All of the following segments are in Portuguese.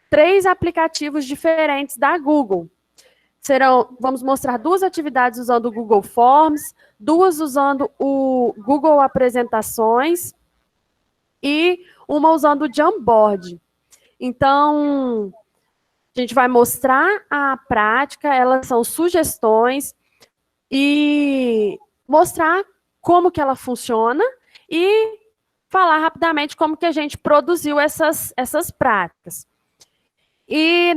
3 aplicativos diferentes da Google. Vamos mostrar 2 atividades usando o Google Forms, 2 usando o Google Apresentações e uma usando o Jamboard. Então, a gente vai mostrar a prática, elas são sugestões e mostrar como que ela funciona e falar rapidamente como que a gente produziu essas práticas. E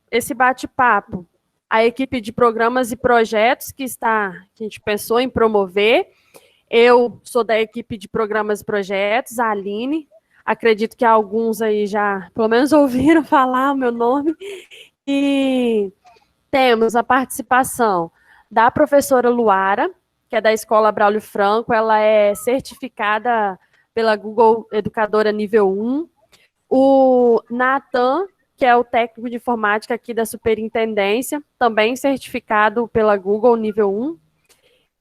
esse bate-papo, a equipe de programas e projetos que a gente pensou em promover. Eu sou da equipe de programas e projetos, a Aline. Acredito que alguns aí já, pelo menos, ouviram falar o meu nome. E temos a participação da professora Luara, que é da Escola Braulio Franco. Ela é certificada pela Google Educadora nível 1. O Nathan, que é o técnico de informática aqui da Superintendência, também certificado pela Google nível 1.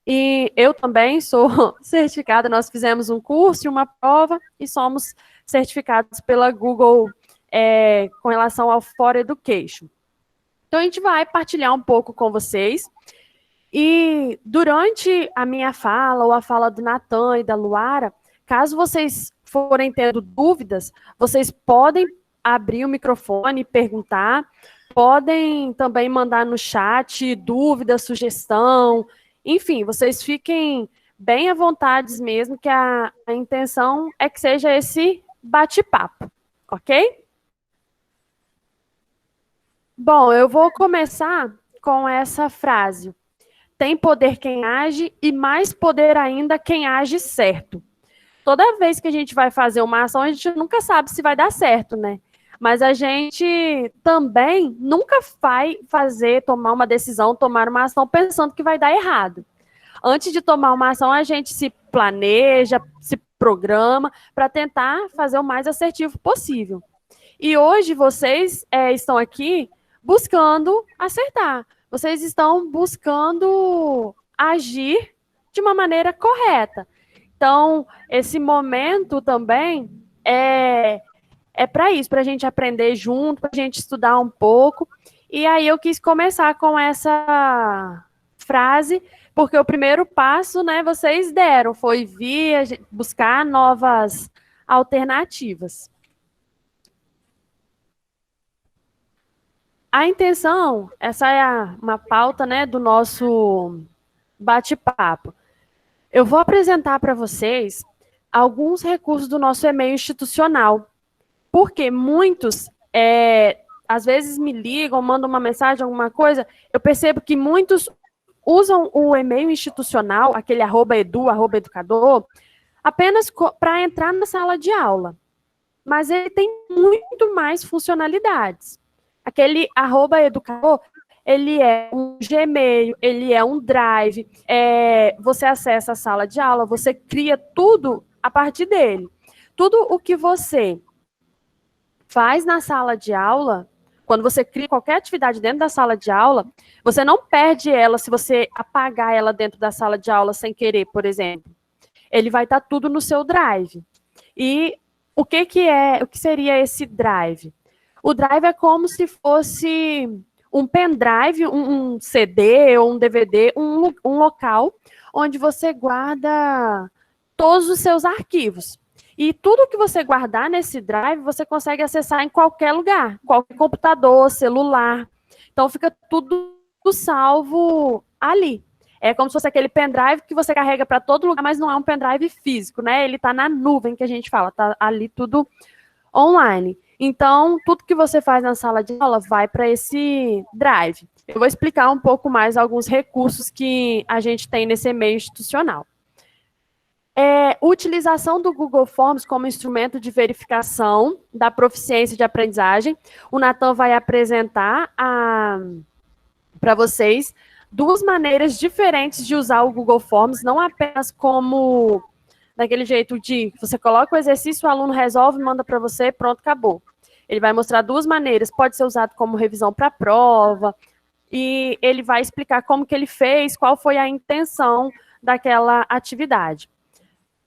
E eu também sou certificada, nós fizemos um curso e uma prova e somos certificados pela Google com relação ao For Education. Então, a gente vai partilhar um pouco com vocês. E durante a minha fala, ou a fala do Nathan e da Luara, caso vocês forem tendo dúvidas, vocês podem abrir o microfone e perguntar, podem também mandar no chat dúvida, sugestão, enfim, vocês fiquem bem à vontade mesmo, que a intenção é que seja esse bate-papo, ok? Bom, eu vou começar com essa frase. Tem poder quem age e mais poder ainda quem age certo. Toda vez que a gente vai fazer uma ação, a gente nunca sabe se vai dar certo, né? Mas a gente também nunca vai tomar uma decisão, tomar uma ação pensando que vai dar errado. Antes de tomar uma ação, a gente se planeja, se programa para tentar fazer o mais assertivo possível. E hoje vocês estão aqui buscando acertar. Vocês estão buscando agir de uma maneira correta. Então, esse momento também é para isso, para a gente aprender junto, para a gente estudar um pouco. E aí eu quis começar com essa frase, porque o primeiro passo, né, vocês deram, foi vir buscar novas alternativas. A intenção, essa é uma pauta, né, do nosso bate-papo. Eu vou apresentar para vocês alguns recursos do nosso e-mail institucional, porque muitos, às vezes me ligam, mandam uma mensagem, alguma coisa, eu percebo que muitos usam o e-mail institucional, aquele @edu, @educador, apenas para entrar na sala de aula. Mas ele tem muito mais funcionalidades. Aquele @educador, ele é um Gmail, ele é um Drive, você acessa a sala de aula, você cria tudo a partir dele. Tudo o que você faz na sala de aula, quando você cria qualquer atividade dentro da sala de aula, você não perde ela se você apagar ela dentro da sala de aula sem querer, por exemplo. Ele vai estar tudo no seu Drive. E o que seria esse Drive? O Drive é como se fosse um pendrive, um CD ou um DVD, um local onde você guarda todos os seus arquivos. E tudo que você guardar nesse Drive, você consegue acessar em qualquer lugar, qualquer computador, celular. Então, fica tudo salvo ali. É como se fosse aquele pendrive que você carrega para todo lugar, mas não é um pendrive físico, né? Ele está na nuvem, que a gente fala, está ali tudo online. Então, tudo que você faz na sala de aula vai para esse Drive. Eu vou explicar um pouco mais alguns recursos que a gente tem nesse e-mail institucional. Utilização do Google Forms como instrumento de verificação da proficiência de aprendizagem. O Nathan vai apresentar para vocês 2 maneiras diferentes de usar o Google Forms, não apenas como daquele jeito de você coloca o exercício, o aluno resolve, manda para você, pronto, acabou. Ele vai mostrar 2 maneiras, pode ser usado como revisão para a prova, e ele vai explicar como que ele fez, qual foi a intenção daquela atividade.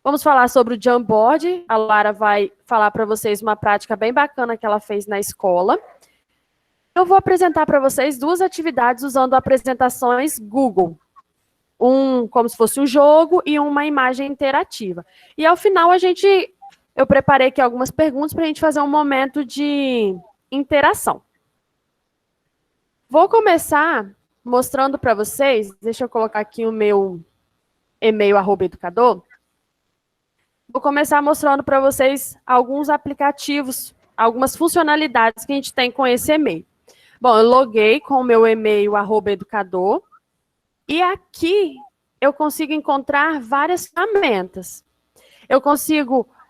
Vamos falar sobre o Jamboard. A Lara vai falar para vocês uma prática bem bacana que ela fez na escola. Eu vou apresentar para vocês 2 atividades usando apresentações Google. Como se fosse um jogo e uma imagem interativa. E ao final eu preparei aqui algumas perguntas para a gente fazer um momento de interação. Vou começar mostrando para vocês, deixa eu colocar aqui o meu e-mail @educador. Vou começar mostrando para vocês alguns aplicativos, algumas funcionalidades que a gente tem com esse e-mail. Bom, eu loguei com o meu e-mail @educador e aqui eu consigo encontrar várias ferramentas.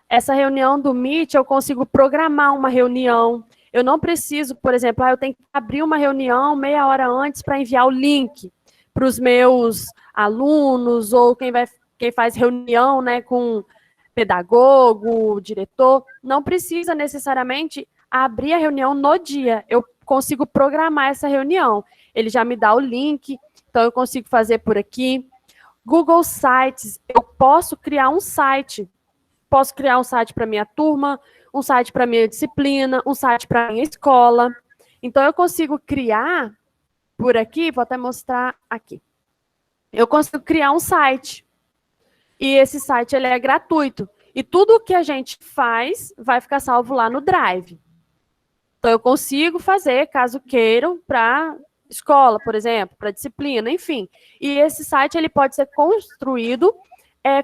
Essa reunião do Meet, eu consigo programar uma reunião. Eu não preciso, por exemplo, eu tenho que abrir uma reunião meia hora antes para enviar o link para os meus alunos ou quem faz reunião, né, com pedagogo, diretor. Não precisa necessariamente abrir a reunião no dia. Eu consigo programar essa reunião. Ele já me dá o link, então eu consigo fazer por aqui. Google Sites, eu posso criar um site. Posso criar um site para minha turma, um site para minha disciplina, um site para minha escola. Então, eu consigo criar por aqui, vou até mostrar aqui. Eu consigo criar um site. E esse site ele é gratuito. E tudo o que a gente faz vai ficar salvo lá no Drive. Então, eu consigo fazer, caso queiram, para escola, por exemplo, para disciplina, enfim. E esse site ele pode ser construído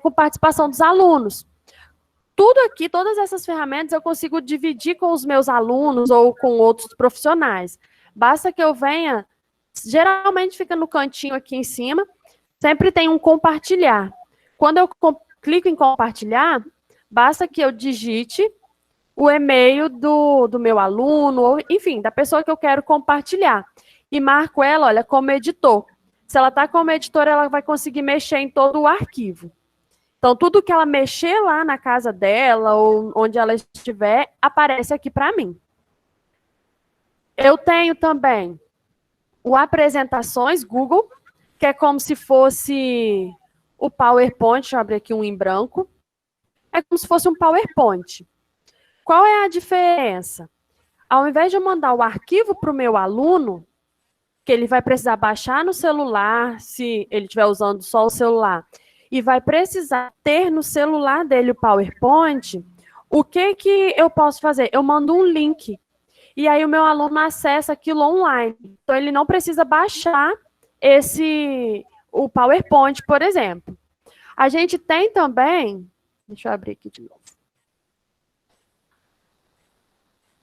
com participação dos alunos. Tudo aqui, todas essas ferramentas, eu consigo dividir com os meus alunos ou com outros profissionais. Basta que eu venha, geralmente fica no cantinho aqui em cima, sempre tem um compartilhar. Quando eu clico em compartilhar, basta que eu digite o e-mail do meu aluno, ou, enfim, da pessoa que eu quero compartilhar. E marco ela, olha, como editor. Se ela está como editora, ela vai conseguir mexer em todo o arquivo. Então, tudo que ela mexer lá na casa dela, ou onde ela estiver, aparece aqui para mim. Eu tenho também o Apresentações Google, que é como se fosse o PowerPoint. Deixa eu abrir aqui um em branco. É como se fosse um PowerPoint. Qual é a diferença? Ao invés de eu mandar o arquivo para o meu aluno, que ele vai precisar baixar no celular, se ele estiver usando só o celular, e vai precisar ter no celular dele o PowerPoint, o que eu posso fazer? Eu mando um link. E aí o meu aluno acessa aquilo online. Então, ele não precisa baixar o PowerPoint, por exemplo. A gente tem também... Deixa eu abrir aqui de novo.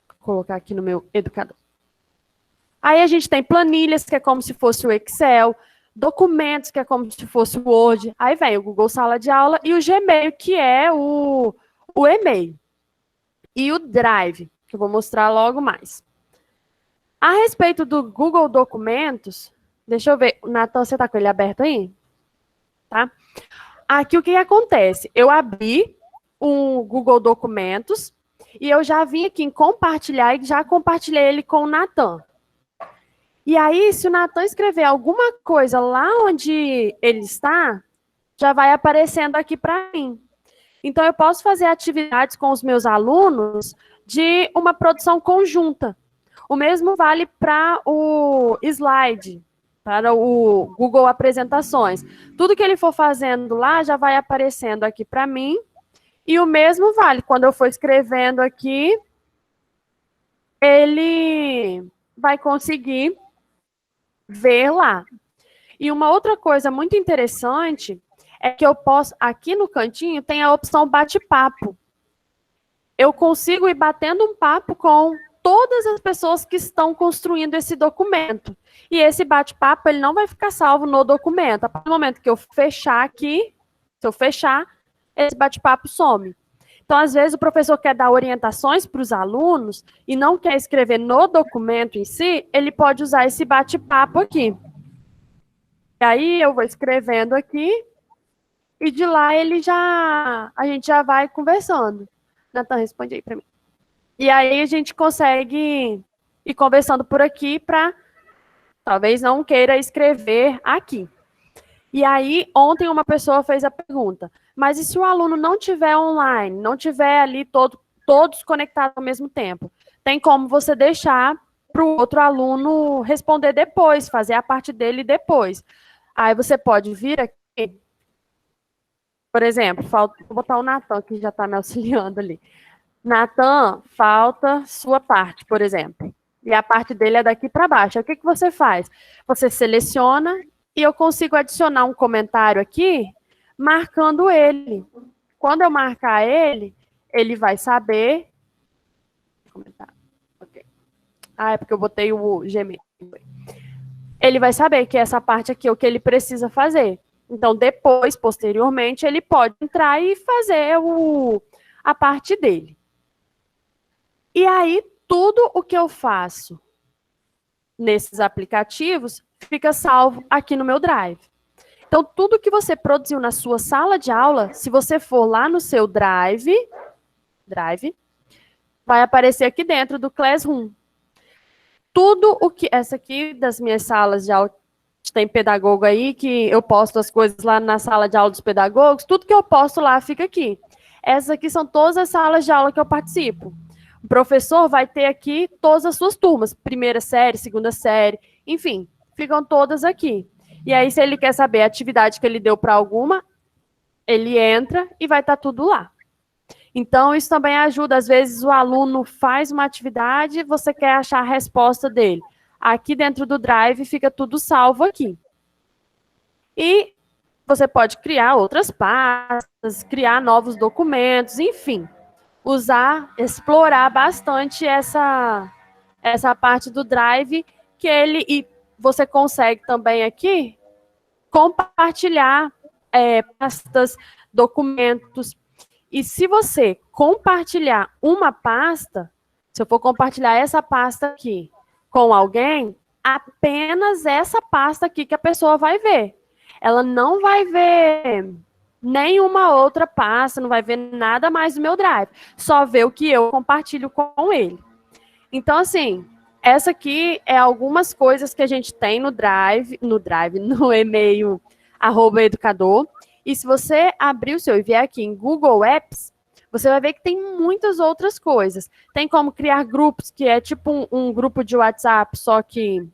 Vou colocar aqui no meu educador. Aí a gente tem planilhas, que é como se fosse o Excel, documentos, que é como se fosse o Word. Aí vem o Google Sala de Aula e o Gmail, que é o e-mail. E o Drive, que eu vou mostrar logo mais. A respeito do Google Documentos, deixa eu ver, Natan, você está com ele aberto aí? Tá? Aqui o que acontece? Eu abri o Google Documentos e eu já vim aqui em compartilhar e já compartilhei ele com o Natan. E aí, se o Natan escrever alguma coisa lá onde ele está, já vai aparecendo aqui para mim. Então, eu posso fazer atividades com os meus alunos de uma produção conjunta. O mesmo vale para o slide, para o Google Apresentações. Tudo que ele for fazendo lá já vai aparecendo aqui para mim. E o mesmo vale, quando eu for escrevendo aqui, ele vai conseguir ver lá. E uma outra coisa muito interessante é que eu posso, aqui no cantinho, tem a opção bate-papo. Eu consigo ir batendo um papo com todas as pessoas que estão construindo esse documento. E esse bate-papo, ele não vai ficar salvo no documento. A partir do momento que eu fechar aqui, se eu fechar, esse bate-papo some. Então, às vezes, o professor quer dar orientações para os alunos e não quer escrever no documento em si, ele pode usar esse bate-papo aqui. E aí, eu vou escrevendo aqui e de lá a gente já vai conversando. Natan, responde aí para mim. E aí, a gente consegue ir conversando por aqui para, talvez não queira escrever aqui. E aí, ontem uma pessoa fez a pergunta, Mas e se o aluno não tiver online, não tiver ali todos conectados ao mesmo tempo? Tem como você deixar para o outro aluno responder depois, fazer a parte dele depois. Aí você pode vir aqui, por exemplo, vou botar o Natan, que já está me auxiliando ali. Natan, falta sua parte, por exemplo. E a parte dele é daqui para baixo. O que você faz? Você seleciona e eu consigo adicionar um comentário aqui, marcando ele. Quando eu marcar ele, ele vai saber. Comentar. Okay. Ah, é porque eu botei o Gmail. Ele vai saber que essa parte aqui é o que ele precisa fazer. Então, depois, posteriormente, ele pode entrar e fazer a parte dele. E aí, tudo o que eu faço nesses aplicativos fica salvo aqui no meu Drive. Então, tudo que você produziu na sua sala de aula, se você for lá no seu Drive, vai aparecer aqui dentro do Classroom. Tudo o que... Essa aqui das minhas salas de aula, tem pedagogo aí, que eu posto as coisas lá na sala de aula dos pedagogos, tudo que eu posto lá fica aqui. Essas aqui são todas as salas de aula que eu participo. O professor vai ter aqui todas as suas turmas, primeira série, segunda série, enfim, ficam todas aqui. E aí, se ele quer saber a atividade que ele deu para alguma, ele entra e vai estar tudo lá. Então, isso também ajuda. Às vezes, o aluno faz uma atividade e você quer achar a resposta dele. Aqui dentro do Drive fica tudo salvo aqui. E você pode criar outras pastas, criar novos documentos, enfim. Explorar bastante essa parte do Drive, que e você consegue também aqui compartilhar pastas, documentos. E se você compartilhar uma pasta, se eu for compartilhar essa pasta aqui com alguém, apenas essa pasta aqui que a pessoa vai ver. Ela não vai ver nenhuma outra pasta, não vai ver nada mais do meu Drive. Só vê o que eu compartilho com ele. Então, assim, essa aqui é algumas coisas que a gente tem no no e-mail @educador. E se você abrir o seu e vier aqui em Google Apps, você vai ver que tem muitas outras coisas. Tem como criar grupos, que é tipo um grupo de WhatsApp, só que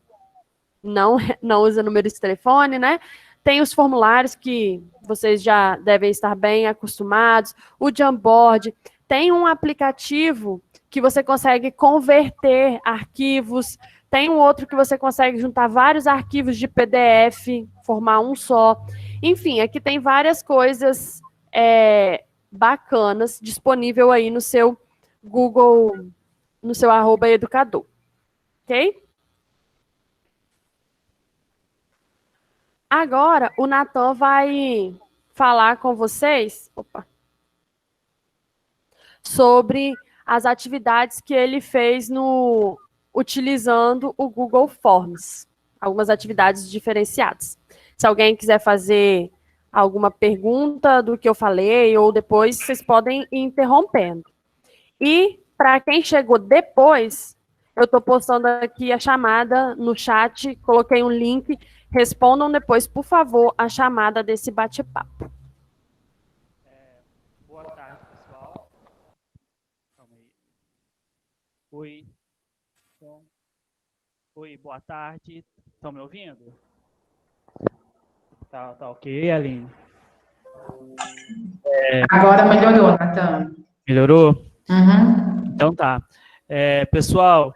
não usa número de telefone, né? Tem os formulários que vocês já devem estar bem acostumados, o Jamboard. Tem um aplicativo que você consegue converter arquivos. Tem um outro que você consegue juntar vários arquivos de PDF, formar um só. Enfim, aqui tem várias coisas bacanas disponível aí no seu Google, no seu @educador. Ok? Agora, o Natan vai falar com vocês sobre as atividades que ele fez utilizando o Google Forms. Algumas atividades diferenciadas. Se alguém quiser fazer alguma pergunta do que eu falei, ou depois, vocês podem ir interrompendo. E, para quem chegou depois, eu estou postando aqui a chamada no chat, coloquei um link. Respondam depois, por favor, a chamada desse bate-papo. Boa tarde, pessoal. Calma aí. Oi. Oi, boa tarde. Estão me ouvindo? Tá ok, Aline? Agora melhorou, Natan. Melhorou? Uhum. Então tá. Pessoal,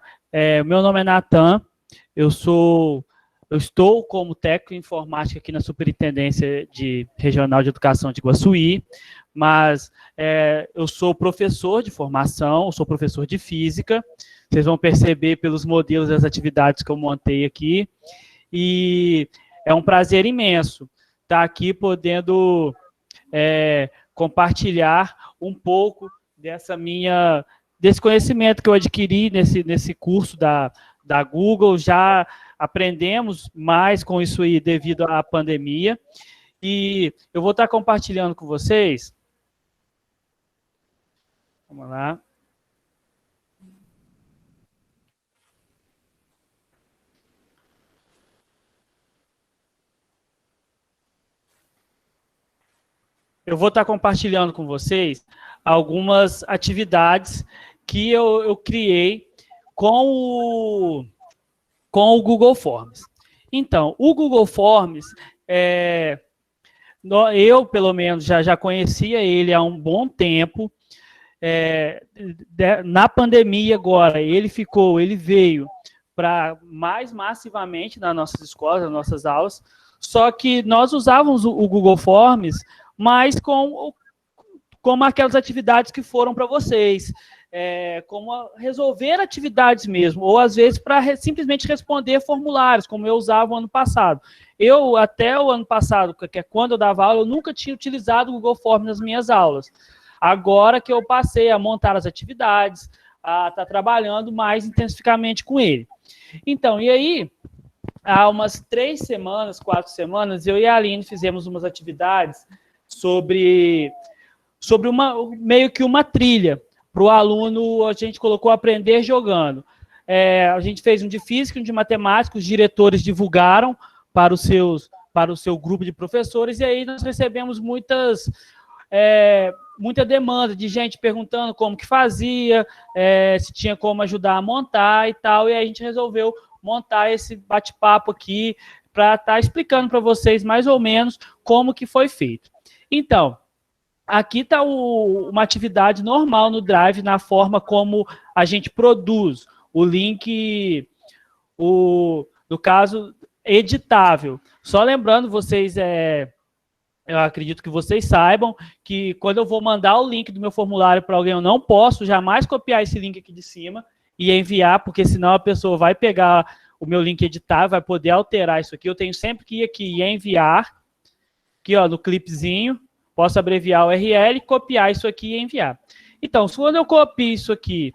meu nome é Natan. Eu estou como técnico em informática aqui na Superintendência Regional de Educação de Iguaçuí, mas eu sou professor de formação, sou professor de física. Vocês vão perceber pelos modelos das atividades que eu montei aqui. E é um prazer imenso estar aqui podendo compartilhar um pouco desse conhecimento que eu adquiri nesse curso da Google. Já aprendemos mais com isso aí devido à pandemia. E eu vou estar compartilhando com vocês. Vamos lá. eu vou estar compartilhando com vocês algumas atividades que eu criei com o Google Forms. Então, o Google Forms, eu, pelo menos, já conhecia ele há um bom tempo. Na pandemia agora, ele veio para mais massivamente nas nossas escolas, nas nossas aulas, só que nós usávamos o Google Forms, mas como aquelas atividades que foram para vocês, como resolver atividades mesmo, ou às vezes para simplesmente responder formulários, como eu usava o ano passado. Eu, até o ano passado, que é quando eu dava aula, eu nunca tinha utilizado o Google Forms nas minhas aulas. Agora que eu passei a montar as atividades, a estar trabalhando mais intensivamente com ele. Então, e aí, há umas 3 semanas, 4 semanas, eu e a Aline fizemos umas atividades sobre meio que uma trilha. Para o aluno, a gente colocou aprender jogando. A gente fez um de física e um de matemática, os diretores divulgaram para o seu grupo de professores, e aí nós recebemos muita demanda de gente perguntando como que fazia, se tinha como ajudar a montar e tal, e aí a gente resolveu montar esse bate-papo aqui para estar explicando para vocês mais ou menos como que foi feito. Então, aqui está uma atividade normal no Drive, na forma como a gente produz. O link, no caso, editável. Só lembrando, vocês, eu acredito que vocês saibam que quando eu vou mandar o link do meu formulário para alguém, eu não posso jamais copiar esse link aqui de cima e enviar, porque senão a pessoa vai pegar o meu link editável, vai poder alterar isso aqui. Eu tenho sempre que ir aqui e enviar, aqui ó, no clipezinho, posso abreviar o URL, copiar isso aqui e enviar. Então, quando eu copio isso aqui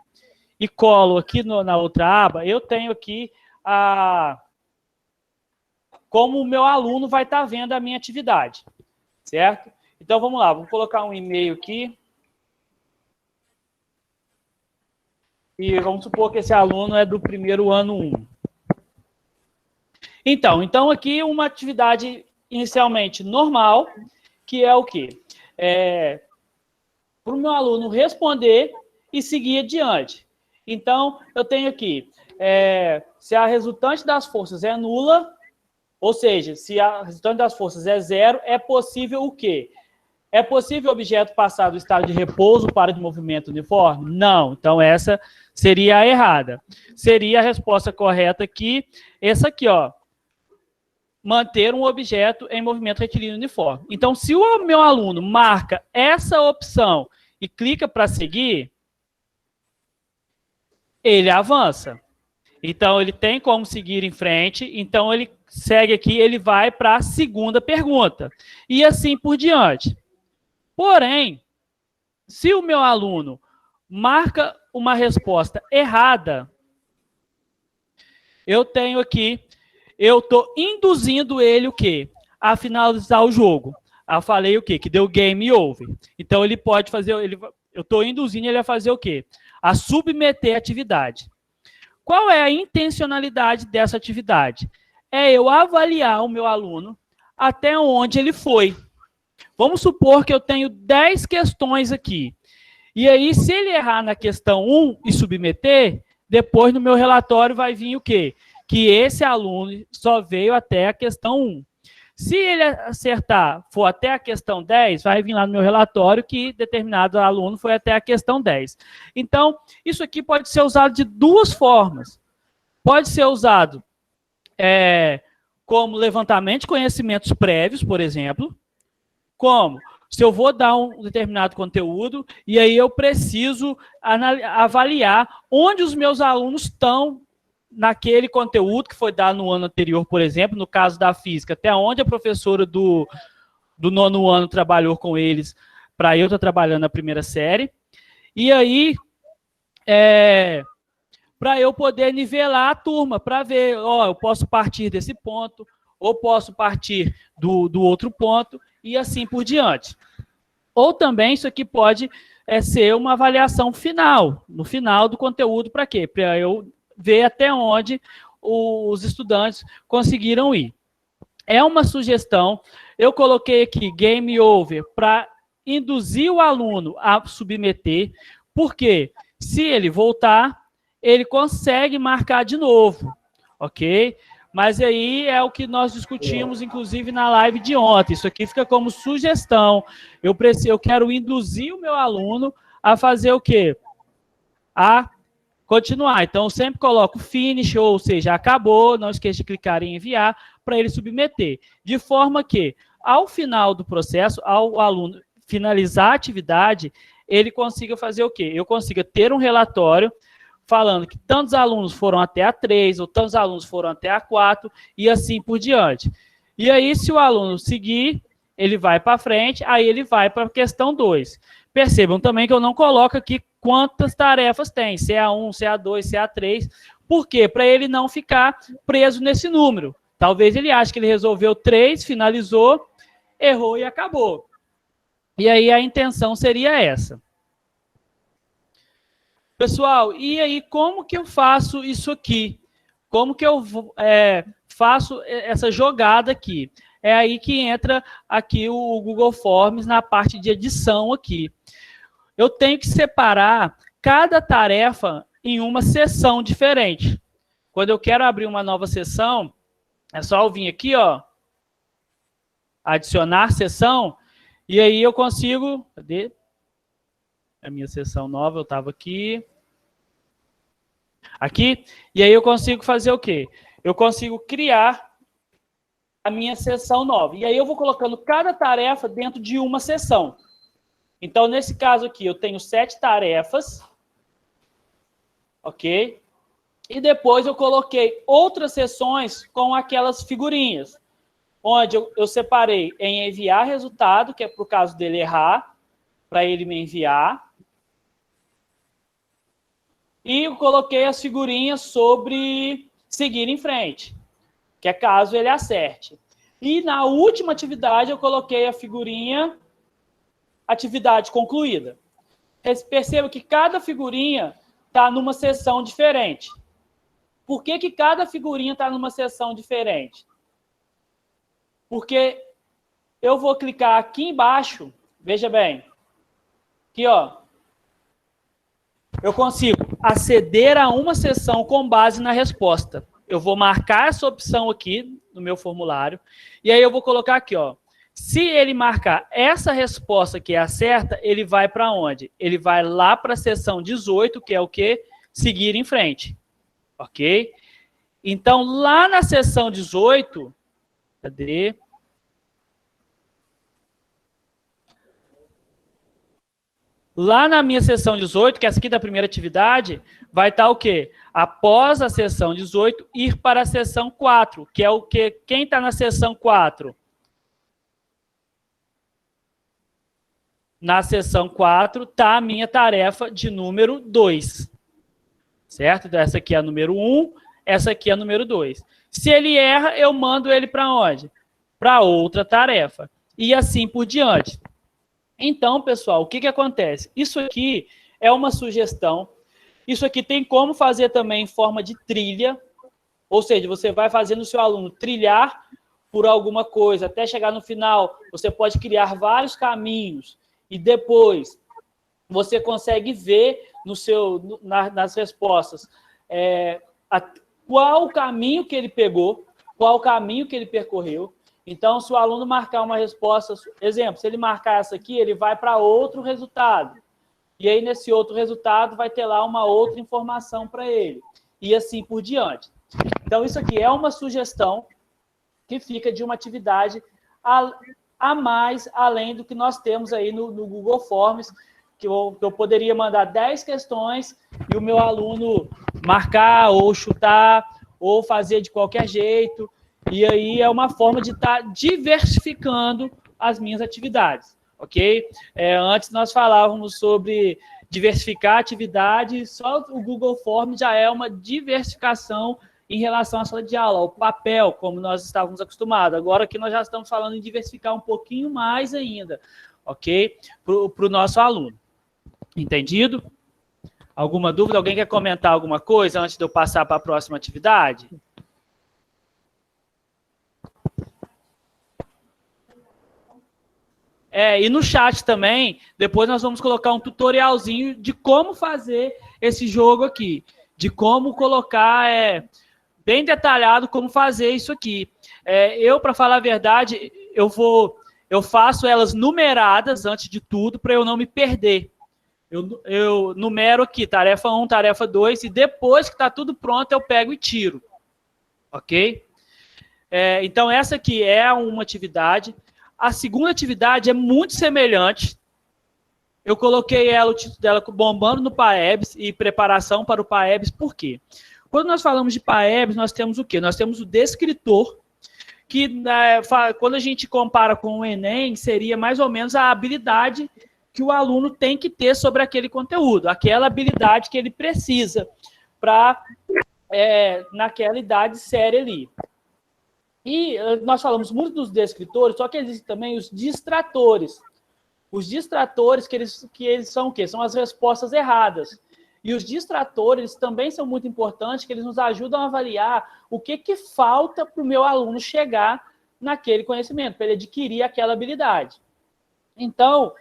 e colo aqui na outra aba, eu tenho aqui como o meu aluno vai estar vendo a minha atividade, certo? Então, vamos lá, vou colocar um e-mail aqui. E vamos supor que esse aluno é do primeiro ano 1. Então aqui uma atividade inicialmente normal, que é o quê? Para o meu aluno responder e seguir adiante. Então, eu tenho aqui, se a resultante das forças é nula, ou seja, se a resultante das forças é 0, é possível o quê? É possível o objeto passar do estado de repouso para de movimento uniforme? Não. Então, essa seria a errada. Seria a resposta correta aqui, essa aqui, ó. Manter um objeto em movimento retilíneo uniforme. Então, se o meu aluno marca essa opção e clica para seguir, ele avança. Então, ele tem como seguir em frente, então ele segue aqui, ele vai para a segunda pergunta. E assim por diante. Porém, se o meu aluno marca uma resposta errada, eu tenho aqui, eu estou induzindo ele o quê? A finalizar o jogo. Eu falei o quê? Que deu game over. Então, ele pode fazer, eu estou induzindo ele a fazer o quê? A submeter a atividade. Qual é a intencionalidade dessa atividade? É eu avaliar o meu aluno até onde ele foi. Vamos supor que eu tenho 10 questões aqui. E aí, se ele errar na questão 1 e submeter, depois no meu relatório vai vir o quê? Que esse aluno só veio até a questão 1. Se ele acertar, for até a questão 10, vai vir lá no meu relatório que determinado aluno foi até a questão 10. Então, isso aqui pode ser usado de duas formas. Pode ser usado como levantamento de conhecimentos prévios, por exemplo, como se eu vou dar um determinado conteúdo e aí eu preciso avaliar onde os meus alunos estão naquele conteúdo que foi dado no ano anterior, por exemplo, no caso da física, até onde a professora do 9º ano trabalhou com eles para eu estar trabalhando na primeira série. E aí, para eu poder nivelar a turma, para ver, ó, eu posso partir desse ponto, ou posso partir do outro ponto, e assim por diante. Ou também isso aqui pode ser uma avaliação final, no final do conteúdo, para quê? Para eu ver até onde os estudantes conseguiram ir. É uma sugestão, eu coloquei aqui game over para induzir o aluno a submeter, porque se ele voltar, ele consegue marcar de novo, ok? Mas aí é o que nós discutimos, inclusive, na live de ontem. Isso aqui fica como sugestão. Eu quero induzir o meu aluno a fazer o quê? A continuar. Então, eu sempre coloco finish, ou seja, acabou, não esqueça de clicar em enviar, para ele submeter. De forma que, ao final do processo, ao aluno finalizar a atividade, ele consiga fazer o quê? Eu consiga ter um relatório falando que tantos alunos foram até a 3, ou tantos alunos foram até a 4, e assim por diante. E aí, se o aluno seguir, ele vai para frente, aí ele vai para a questão 2. Percebam também que eu não coloco aqui quantas tarefas tem, se é A1, se é A2, se é A3. Por quê? Para ele não ficar preso nesse número. Talvez ele ache que ele resolveu 3, finalizou, errou e acabou. E aí a intenção seria essa. Pessoal, e aí como que eu faço isso aqui? Como que eu faço essa jogada aqui? É aí que entra aqui o Google Forms na parte de edição aqui. Eu tenho que separar cada tarefa em uma seção diferente. Quando eu quero abrir uma nova seção, é só eu vir aqui, ó, adicionar seção, e aí eu consigo... Cadê? A minha seção nova, eu estava aqui. Aqui, e aí eu consigo fazer o quê? Eu consigo criar a minha seção nova. E aí eu vou colocando cada tarefa dentro de uma seção. Então, nesse caso aqui, eu tenho 7 tarefas. Ok? E depois eu coloquei outras seções com aquelas figurinhas. Onde eu separei em enviar resultado, que é para o caso dele errar, para ele me enviar. E eu coloquei as figurinhas sobre seguir em frente, que é caso ele acerte. E na última atividade eu coloquei a figurinha atividade concluída. Perceba que cada figurinha está numa seção diferente. Por que cada figurinha está numa seção diferente? Porque eu vou clicar aqui embaixo, veja bem, aqui, ó, eu consigo aceder a uma seção com base na resposta. Eu vou marcar essa opção aqui no meu formulário, e aí eu vou colocar aqui, ó. Se ele marcar essa resposta que é a certa, ele vai para onde? Ele vai lá para a seção 18, que é o quê? Seguir em frente. Ok? Então, lá na seção 18, cadê? Lá na minha seção 18, que é essa aqui da primeira atividade, vai estar o quê? Após a seção 18, ir para a seção 4, que é o quê? Quem está na seção 4? Na seção 4 está a minha tarefa de número 2. Certo? Então, essa aqui é a número 1, essa aqui é a número 2. Se ele erra, eu mando ele para onde? Para outra tarefa. E assim por diante. Então, pessoal, o que acontece? Isso aqui é uma sugestão. Isso aqui tem como fazer também em forma de trilha. Ou seja, você vai fazendo o seu aluno trilhar por alguma coisa. Até chegar no final, você pode criar vários caminhos. E depois, você consegue ver nas respostas qual o caminho que ele pegou, qual o caminho que ele percorreu. Então, se o aluno marcar uma resposta, exemplo, se ele marcar essa aqui, ele vai para outro resultado. E aí, nesse outro resultado, vai ter lá uma outra informação para ele. E assim por diante. Então, isso aqui é uma sugestão que fica de uma atividade a mais, além do que nós temos aí no Google Forms, que eu poderia mandar 10 questões e o meu aluno marcar ou chutar ou fazer de qualquer jeito. E aí é uma forma de estar diversificando as minhas atividades, ok? Antes nós falávamos sobre diversificar a atividade, só o Google Forms já é uma diversificação em relação à sala de aula, ao papel, como nós estávamos acostumados. Agora aqui nós já estamos falando em diversificar um pouquinho mais ainda, ok? Para o nosso aluno. Entendido? Alguma dúvida? Alguém quer comentar alguma coisa antes de eu passar para a próxima atividade? E no chat também, depois nós vamos colocar um tutorialzinho de como fazer esse jogo aqui, de como colocar, bem detalhado como fazer isso aqui. Para falar a verdade, eu faço elas numeradas antes de tudo, para eu não me perder. Eu numero aqui, tarefa 1, tarefa 2, e depois que está tudo pronto, eu pego e tiro. Ok? Então, essa aqui é uma atividade. A segunda atividade é muito semelhante. Eu coloquei o título dela bombando no PAEBS e preparação para o PAEBS. Por quê? Quando nós falamos de PAEBS, nós temos o quê? Nós temos o descritor, que quando a gente compara com o Enem, seria mais ou menos a habilidade que o aluno tem que ter sobre aquele conteúdo, aquela habilidade que ele precisa para, naquela idade séria ali. E nós falamos muito dos descritores, só que existem também os distratores. Os distratores, que eles são o quê? São as respostas erradas. E os distratores também são muito importantes, que eles nos ajudam a avaliar o que falta para o meu aluno chegar naquele conhecimento, para ele adquirir aquela habilidade. Então,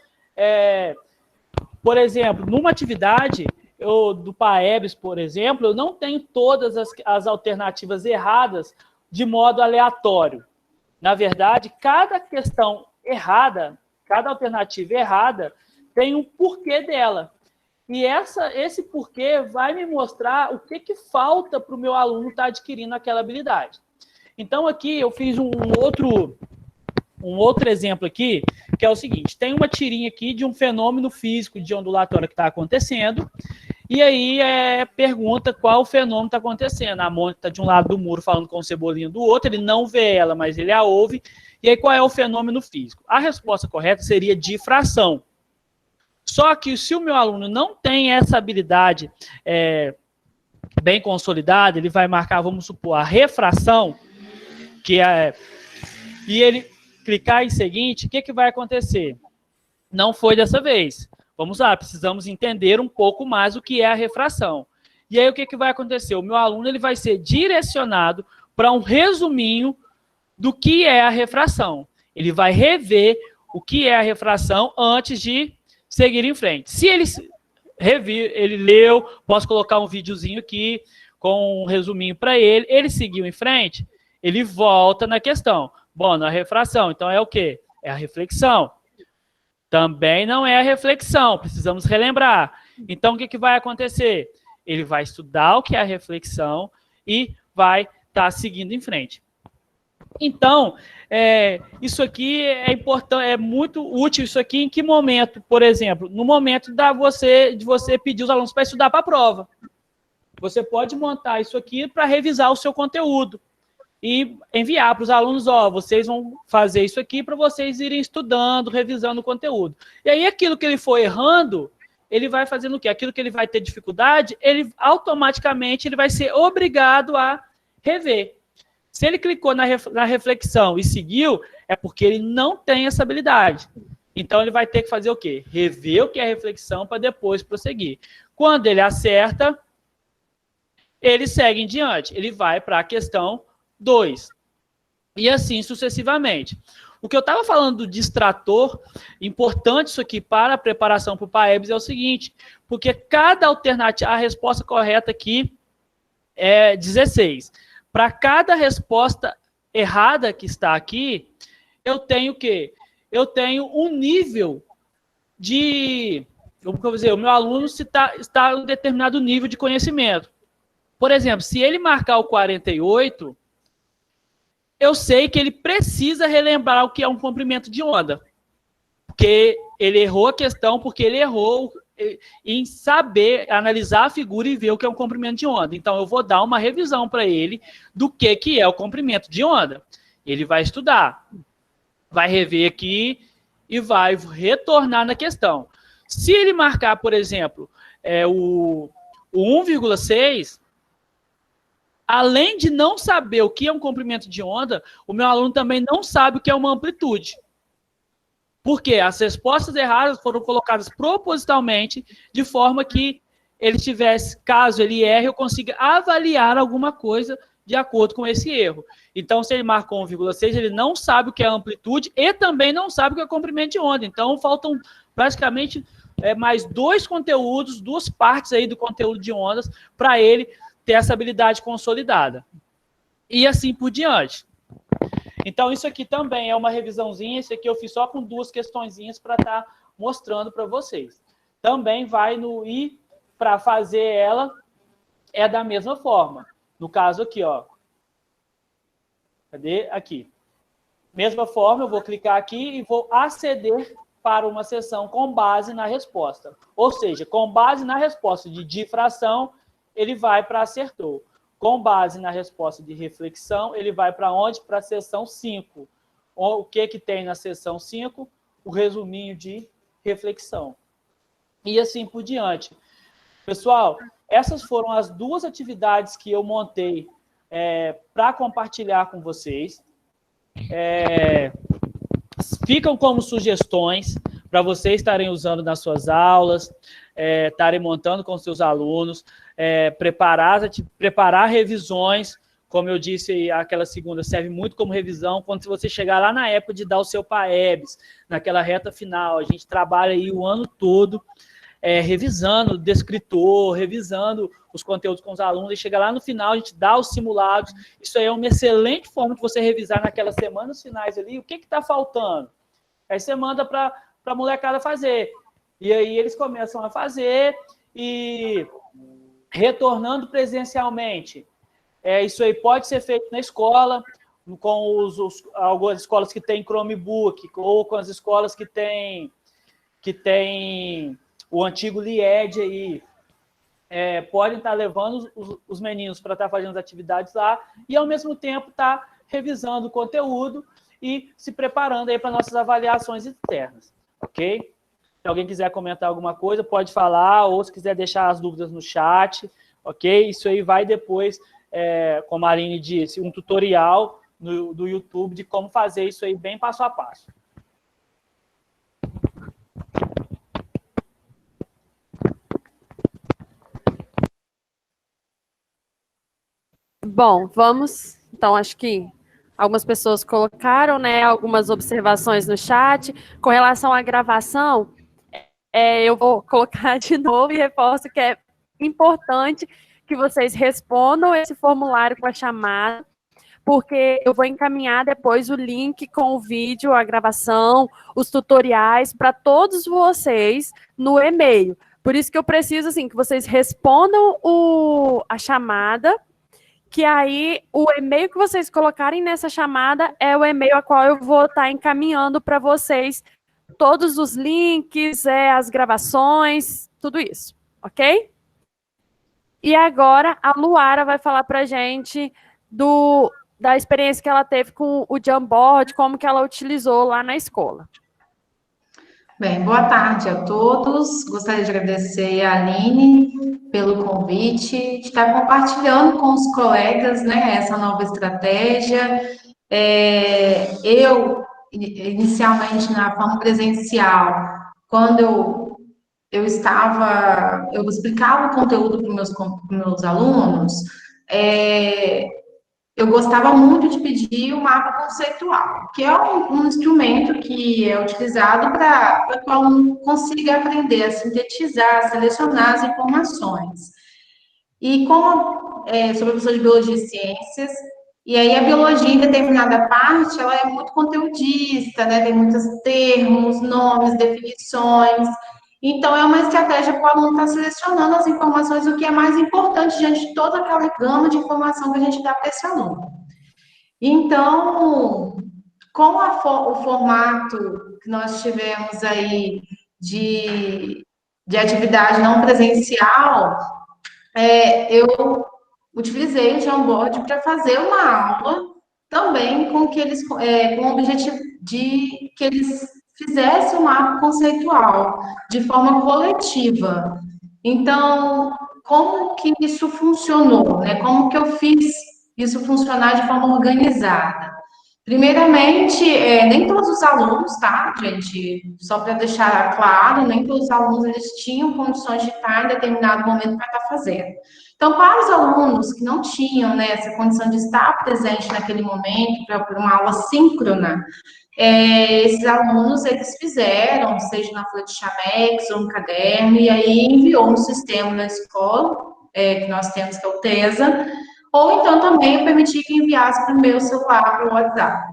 por exemplo, numa atividade do PAEBS, por exemplo, eu não tenho todas as alternativas erradas de modo aleatório. Na verdade, cada questão errada, cada alternativa errada, tem um porquê dela. E esse porquê vai me mostrar o que falta para o meu aluno estar adquirindo aquela habilidade. Então, aqui eu fiz um outro exemplo aqui, que é o seguinte: tem uma tirinha aqui de um fenômeno físico de ondulatória que está acontecendo, e aí pergunta qual fenômeno está acontecendo. A Mônica está de um lado do muro falando com o Cebolinha do outro, ele não vê ela, mas ele a ouve. E aí qual é o fenômeno físico? A resposta correta seria difração. Só que se o meu aluno não tem essa habilidade bem consolidada, ele vai marcar, vamos supor, a refração, e ele clicar em seguinte, o que vai acontecer? Não foi dessa vez. Vamos lá, precisamos entender um pouco mais o que é a refração. E aí o que vai acontecer? O meu aluno ele vai ser direcionado para um resuminho do que é a refração. Ele vai rever o que é a refração antes de seguir em frente. Se ele leu, posso colocar um videozinho aqui com um resuminho para ele, ele seguiu em frente, ele volta na questão. Bom, na refração, então é o quê? É a reflexão. Também não é a reflexão, precisamos relembrar. Então, o que vai acontecer? Ele vai estudar o que é a reflexão e vai estar seguindo em frente. Então, isso aqui é importante, é muito útil isso aqui em que momento? Por exemplo, no momento de você pedir os alunos para estudar para a prova. Você pode montar isso aqui para revisar o seu conteúdo e enviar para os alunos, vocês vão fazer isso aqui para vocês irem estudando, revisando o conteúdo. E aí, aquilo que ele for errando, ele vai fazendo o quê? Aquilo que ele vai ter dificuldade, ele automaticamente ele vai ser obrigado a rever. Se ele clicou na reflexão e seguiu, é porque ele não tem essa habilidade. Então, ele vai ter que fazer o quê? Rever o que é reflexão para depois prosseguir. Quando ele acerta, ele segue em diante. Ele vai para a questão 2. E assim sucessivamente. O que eu estava falando do distrator, importante isso aqui para a preparação para o PAEBS é o seguinte, porque cada alternativa, a resposta correta aqui é 16. Para cada resposta errada que está aqui, eu tenho o quê? Eu tenho um nível de... Vamos dizer, o meu aluno está em um determinado nível de conhecimento. Por exemplo, se ele marcar o 48, eu sei que ele precisa relembrar o que é um comprimento de onda. Porque ele errou a questão, porque ele errou em saber analisar a figura e ver o que é um comprimento de onda. Então, eu vou dar uma revisão para ele do que é o comprimento de onda. Ele vai estudar, vai rever aqui e vai retornar na questão. Se ele marcar, por exemplo, o 1,6, além de não saber o que é um comprimento de onda, o meu aluno também não sabe o que é uma amplitude. Porque as respostas erradas foram colocadas propositalmente de forma que ele tivesse, caso ele erre, eu consiga avaliar alguma coisa de acordo com esse erro. Então, se ele marcou 1,6, ele não sabe o que é amplitude e também não sabe o que é comprimento de onda. Então, faltam praticamente mais 2 conteúdos, 2 partes aí do conteúdo de ondas para ele ter essa habilidade consolidada. E assim por diante. Então, isso aqui também é uma revisãozinha. Esse aqui eu fiz só com 2 questõezinhas para estar mostrando para vocês. Também vai no I para fazer ela é da mesma forma. No caso aqui, ó. Cadê? Aqui. Mesma forma, eu vou clicar aqui e vou aceder para uma sessão com base na resposta. Ou seja, com base na resposta de difração, ele vai para acertou. Com base na resposta de reflexão, ele vai para onde? Para a seção 5. O que tem na seção 5? O resuminho de reflexão. E assim por diante. Pessoal, essas foram as 2 atividades que eu montei para compartilhar com vocês. Ficam como sugestões para vocês estarem usando nas suas aulas, estarem montando com seus alunos, preparar revisões. Como eu disse, aquela segunda serve muito como revisão. Quando você chegar lá na época de dar o seu PAEBS, naquela reta final, a gente trabalha aí o ano todo revisando o descritor, revisando os conteúdos com os alunos, e chega lá no final, a gente dá os simulados. Isso aí é uma excelente forma de você revisar naquelas semanas finais ali, o que está faltando. Aí você manda para a molecada fazer. E aí eles começam a fazer e retornando presencialmente. Isso aí pode ser feito na escola, com algumas escolas que têm Chromebook, ou com as escolas que têm o antigo LIED aí. Podem estar levando os meninos para estar fazendo as atividades lá e, ao mesmo tempo, estar revisando o conteúdo e se preparando aí para nossas avaliações internas, ok? Se alguém quiser comentar alguma coisa, pode falar, ou se quiser deixar as dúvidas no chat, ok? Isso aí vai depois, como a Aline disse, um tutorial do YouTube de como fazer isso aí bem passo a passo. Bom, vamos. Então, acho que algumas pessoas colocaram, né, algumas observações no chat. Com relação à gravação, eu vou colocar de novo e reforço que é importante que vocês respondam esse formulário com a chamada, porque eu vou encaminhar depois o link com o vídeo, a gravação, os tutoriais para todos vocês no e-mail. Por isso que eu preciso, assim, que vocês respondam a chamada, que aí o e-mail que vocês colocarem nessa chamada é o e-mail a qual eu vou estar encaminhando para vocês todos os links, as gravações, tudo isso, ok? E agora a Luara vai falar para a gente da experiência que ela teve com o Jamboard, como que ela utilizou lá na escola. Bem, boa tarde a todos. Gostaria de agradecer a Aline pelo convite, de estar compartilhando com os colegas, né, essa nova estratégia. Eu, inicialmente, na forma presencial, quando eu explicava o conteúdo para os meus alunos, eu gostava muito de pedir o mapa conceitual, que é um instrumento que é utilizado para que o aluno consiga aprender a sintetizar, a selecionar as informações. E como sou professora de Biologia e Ciências, e aí a biologia, em determinada parte, ela é muito conteudista, né? Tem muitos termos, nomes, definições. Então, é uma estratégia para o aluno estar selecionando as informações, o que é mais importante diante de toda aquela gama de informação que a gente dá para esse aluno. Então, com o formato que nós tivemos aí de atividade não presencial, eu utilizei o Jamboard para fazer uma aula também com o objetivo de que eles fizessem um mapa conceitual de forma coletiva. Então, como que isso funcionou, né? Como que eu fiz isso funcionar de forma organizada? Primeiramente, nem todos os alunos, tá, gente? Só para deixar claro, nem todos os alunos eles tinham condições de estar em determinado momento para estar fazendo. Então, para os alunos que não tinham, né, essa condição de estar presente naquele momento, para uma aula síncrona, esses alunos, eles fizeram, seja na folha de Chamex ou no caderno, e aí enviou no sistema da escola, que nós temos, que é o TESA, ou então também eu permiti que enviasse para o meu celular, para o WhatsApp.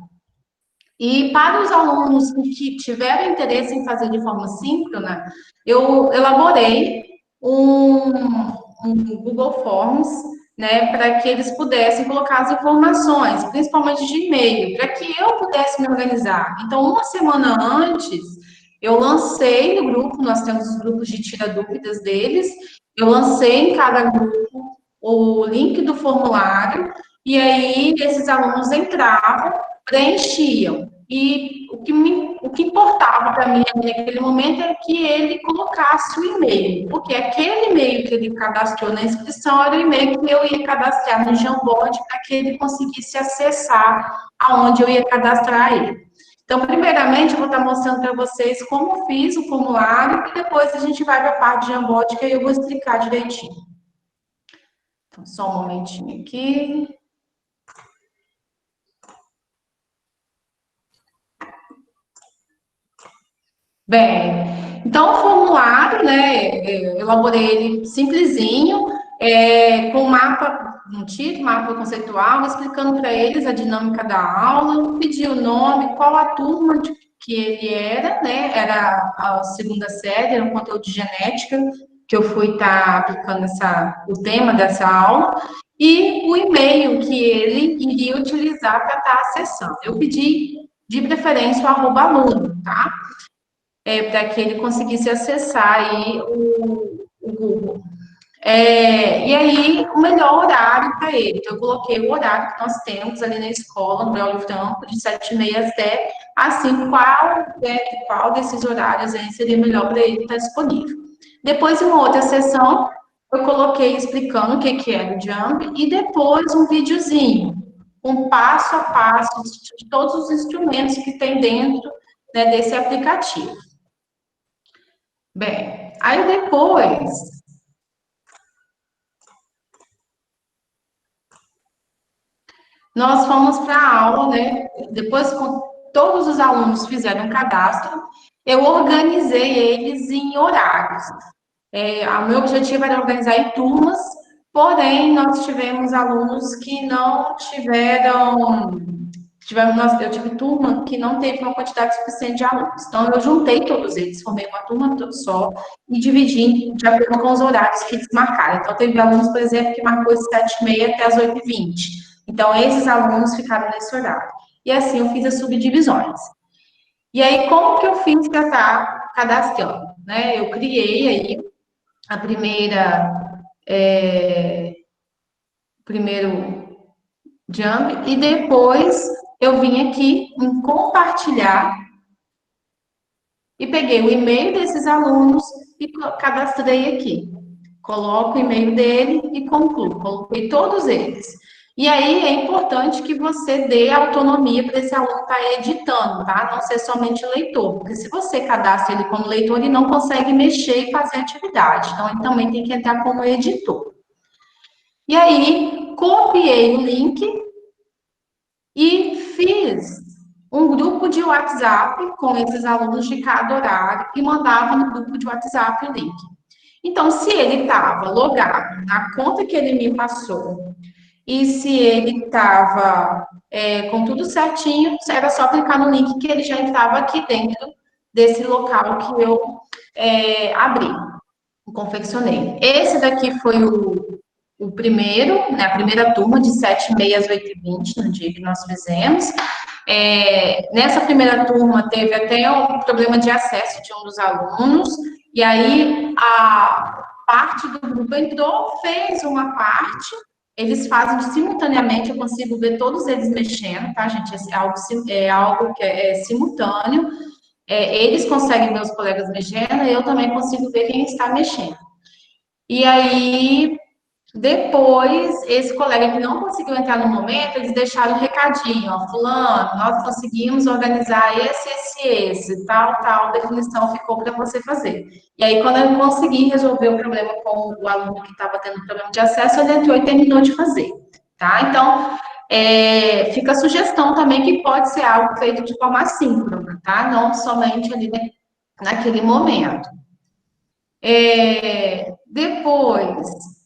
E para os alunos que tiveram interesse em fazer de forma síncrona, eu elaborei um Google Forms, né, para que eles pudessem colocar as informações, principalmente de e-mail, para que eu pudesse me organizar. Então, uma semana antes, eu lancei no grupo, nós temos os grupos de tira dúvidas deles, eu lancei em cada grupo o link do formulário, e aí esses alunos entravam, preenchiam. E o que importava para mim naquele momento é que ele colocasse o e-mail, porque aquele e-mail que ele cadastrou na inscrição era o e-mail que eu ia cadastrar no Jamboard para que ele conseguisse acessar aonde eu ia cadastrar ele. Então, primeiramente, eu vou estar mostrando para vocês como eu fiz o formulário e depois a gente vai para a parte de Jamboard que aí eu vou explicar direitinho. Então, só um momentinho aqui. Bem, então o formulário, né, eu elaborei ele simplesinho, com mapa, um título, mapa conceitual, explicando para eles a dinâmica da aula, pedi o nome, qual a turma que ele era, né, era a segunda série, era um conteúdo de genética, que eu fui estar aplicando o tema dessa aula, e o e-mail que ele iria utilizar para estar acessando. Eu pedi, de preferência, o @aluno, tá? Para que ele conseguisse acessar aí o Google. E aí, o melhor horário para ele. Então, eu coloquei o horário que nós temos ali na escola, no Braulio Franco, de 7h30 até, assim, qual desses horários aí seria melhor para ele estar disponível. Depois, em uma outra sessão, eu coloquei explicando o que era o Jump, e depois um videozinho, um passo a passo de todos os instrumentos que tem dentro, né, desse aplicativo. Bem, aí depois nós fomos para a aula, né? Depois que todos os alunos fizeram cadastro, eu organizei eles em horários. O meu objetivo era organizar em turmas, porém nós tivemos alunos que não tiveram. Eu tive turma que não teve uma quantidade suficiente de alunos. Então, eu juntei todos eles, formei uma turma só e dividi de acordo com os horários que eles marcaram. Então, teve alunos, por exemplo, que marcou de 7h30 até as 8h20. Então, esses alunos ficaram nesse horário. E assim, eu fiz as subdivisões. E aí, como que eu fiz para estar cadastrando? Né? Eu criei aí a primeiro Jump, e depois eu vim aqui em compartilhar e peguei o e-mail desses alunos e cadastrei aqui. Coloco o e-mail dele e concluo. Coloquei todos eles. E aí é importante que você dê autonomia para esse aluno estar editando, tá? Não ser somente leitor, porque se você cadastra ele como leitor, ele não consegue mexer e fazer atividade. Então, ele também tem que entrar como editor. E aí, copiei o link e fiz um grupo de WhatsApp com esses alunos de cada horário e mandava no grupo de WhatsApp o link. Então, se ele estava logado na conta que ele me passou e se ele estava com tudo certinho, era só clicar no link que ele já estava aqui dentro desse local que eu abri, confeccionei. Esse daqui foi o primeiro, né, a primeira turma, de 7h30 às 8h20, no dia que nós fizemos. Nessa primeira turma, teve até um problema de acesso de um dos alunos, e aí a parte do grupo entrou, fez uma parte, eles fazem simultaneamente, eu consigo ver todos eles mexendo, tá, gente? É algo que é simultâneo. Eles conseguem ver os colegas mexendo, e eu também consigo ver quem está mexendo. E aí, Depois, esse colega que não conseguiu entrar no momento, eles deixaram um recadinho, ó, fulano, nós conseguimos organizar esse, tal definição ficou para você fazer. E aí, quando eu consegui resolver o problema com o aluno que estava tendo problema de acesso, ele entrou e terminou de fazer, tá? Então, fica a sugestão também que pode ser algo feito de forma assíncrona, tá? Não somente ali naquele momento. Depois,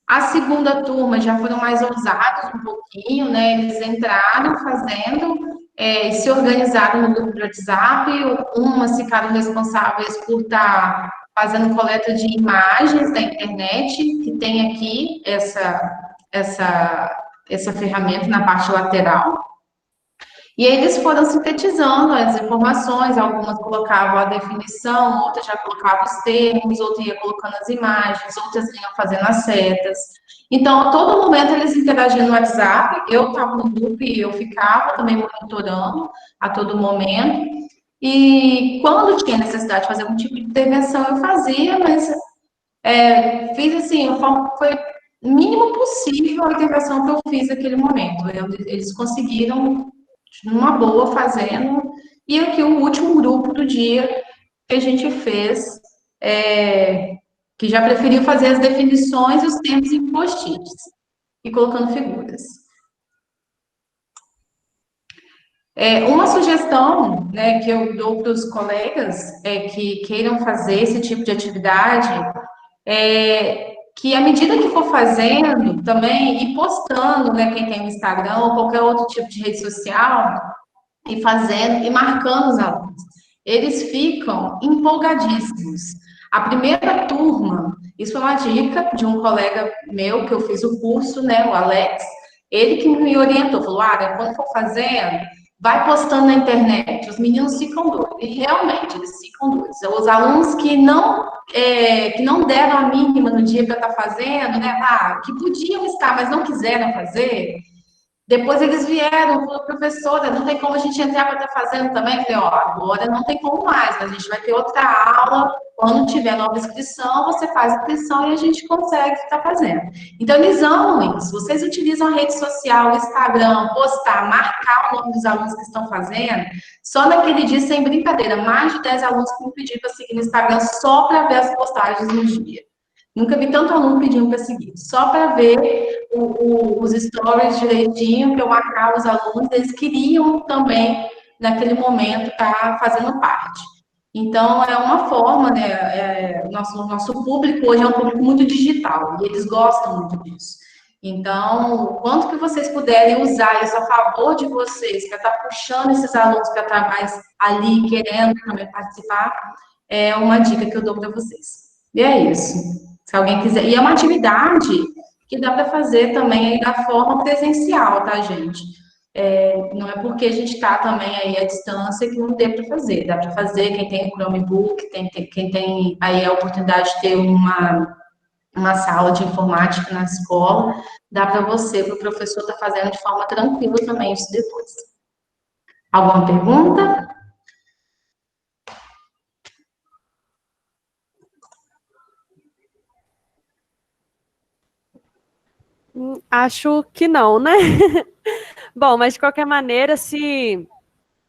a segunda turma já foram mais ousados um pouquinho, né? Eles entraram fazendo, se organizaram no grupo de WhatsApp, umas ficaram responsáveis por estar fazendo coleta de imagens da internet, que tem aqui essa ferramenta na parte lateral. E eles foram sintetizando as informações, algumas colocavam a definição, outras já colocavam os termos, outras iam colocando as imagens, outras iam fazendo as setas. Então, a todo momento eles interagiam no WhatsApp, eu estava no grupo e eu ficava também monitorando a todo momento. E quando tinha necessidade de fazer algum tipo de intervenção, eu fazia, mas fiz assim, foi o mínimo possível a intervenção que eu fiz naquele momento. Eles conseguiram numa boa, fazendo. E aqui o último grupo do dia que a gente fez, que já preferiu fazer as definições e os termos em post-its e colocando figuras. Uma sugestão, né, que eu dou para os colegas que queiram fazer esse tipo de atividade que à medida que for fazendo também e postando, né, quem tem o Instagram ou qualquer outro tipo de rede social, e fazendo e marcando os alunos. Eles ficam empolgadíssimos. A primeira turma, isso é uma dica de um colega meu que eu fiz o curso, né, o Alex, ele que me orientou, falou, quando for fazendo, vai postando na internet, os meninos ficam doidos. E realmente, eles ficam doidos. Os alunos que não deram a mínima no dia para estar fazendo, né, que podiam estar, mas não quiseram fazer, depois eles vieram, falou, professora, não tem como a gente entrar para estar fazendo também? Eu falei, agora não tem como mais, mas a gente vai ter outra aula, quando tiver nova inscrição, você faz a inscrição e a gente consegue estar fazendo. Então, eles amam isso. Vocês utilizam a rede social, o Instagram, postar, marcar o nome dos alunos que estão fazendo, só naquele dia, sem brincadeira, mais de 10 alunos que me pediram para seguir no Instagram só para ver as postagens no dia. Nunca vi tanto aluno pedindo para seguir, só para ver os stories direitinho, que eu marcava os alunos, eles queriam também, naquele momento, estar fazendo parte. Então, é uma forma, né? Nosso público hoje é um público muito digital, e eles gostam muito disso. Então, o quanto que vocês puderem usar isso a favor de vocês, para estar puxando esses alunos para estar mais ali, querendo também participar, é uma dica que eu dou para vocês. E é isso. Se alguém quiser. E é uma atividade que dá para fazer também aí da forma presencial, tá, gente? Não é porque a gente está também aí à distância que não dê para fazer. Dá para fazer quem tem o Chromebook, quem tem aí a oportunidade de ter uma sala de informática na escola, dá para você, para o professor, estar fazendo de forma tranquila também isso depois. Alguma pergunta? Acho que não, né? Bom, mas de qualquer maneira, se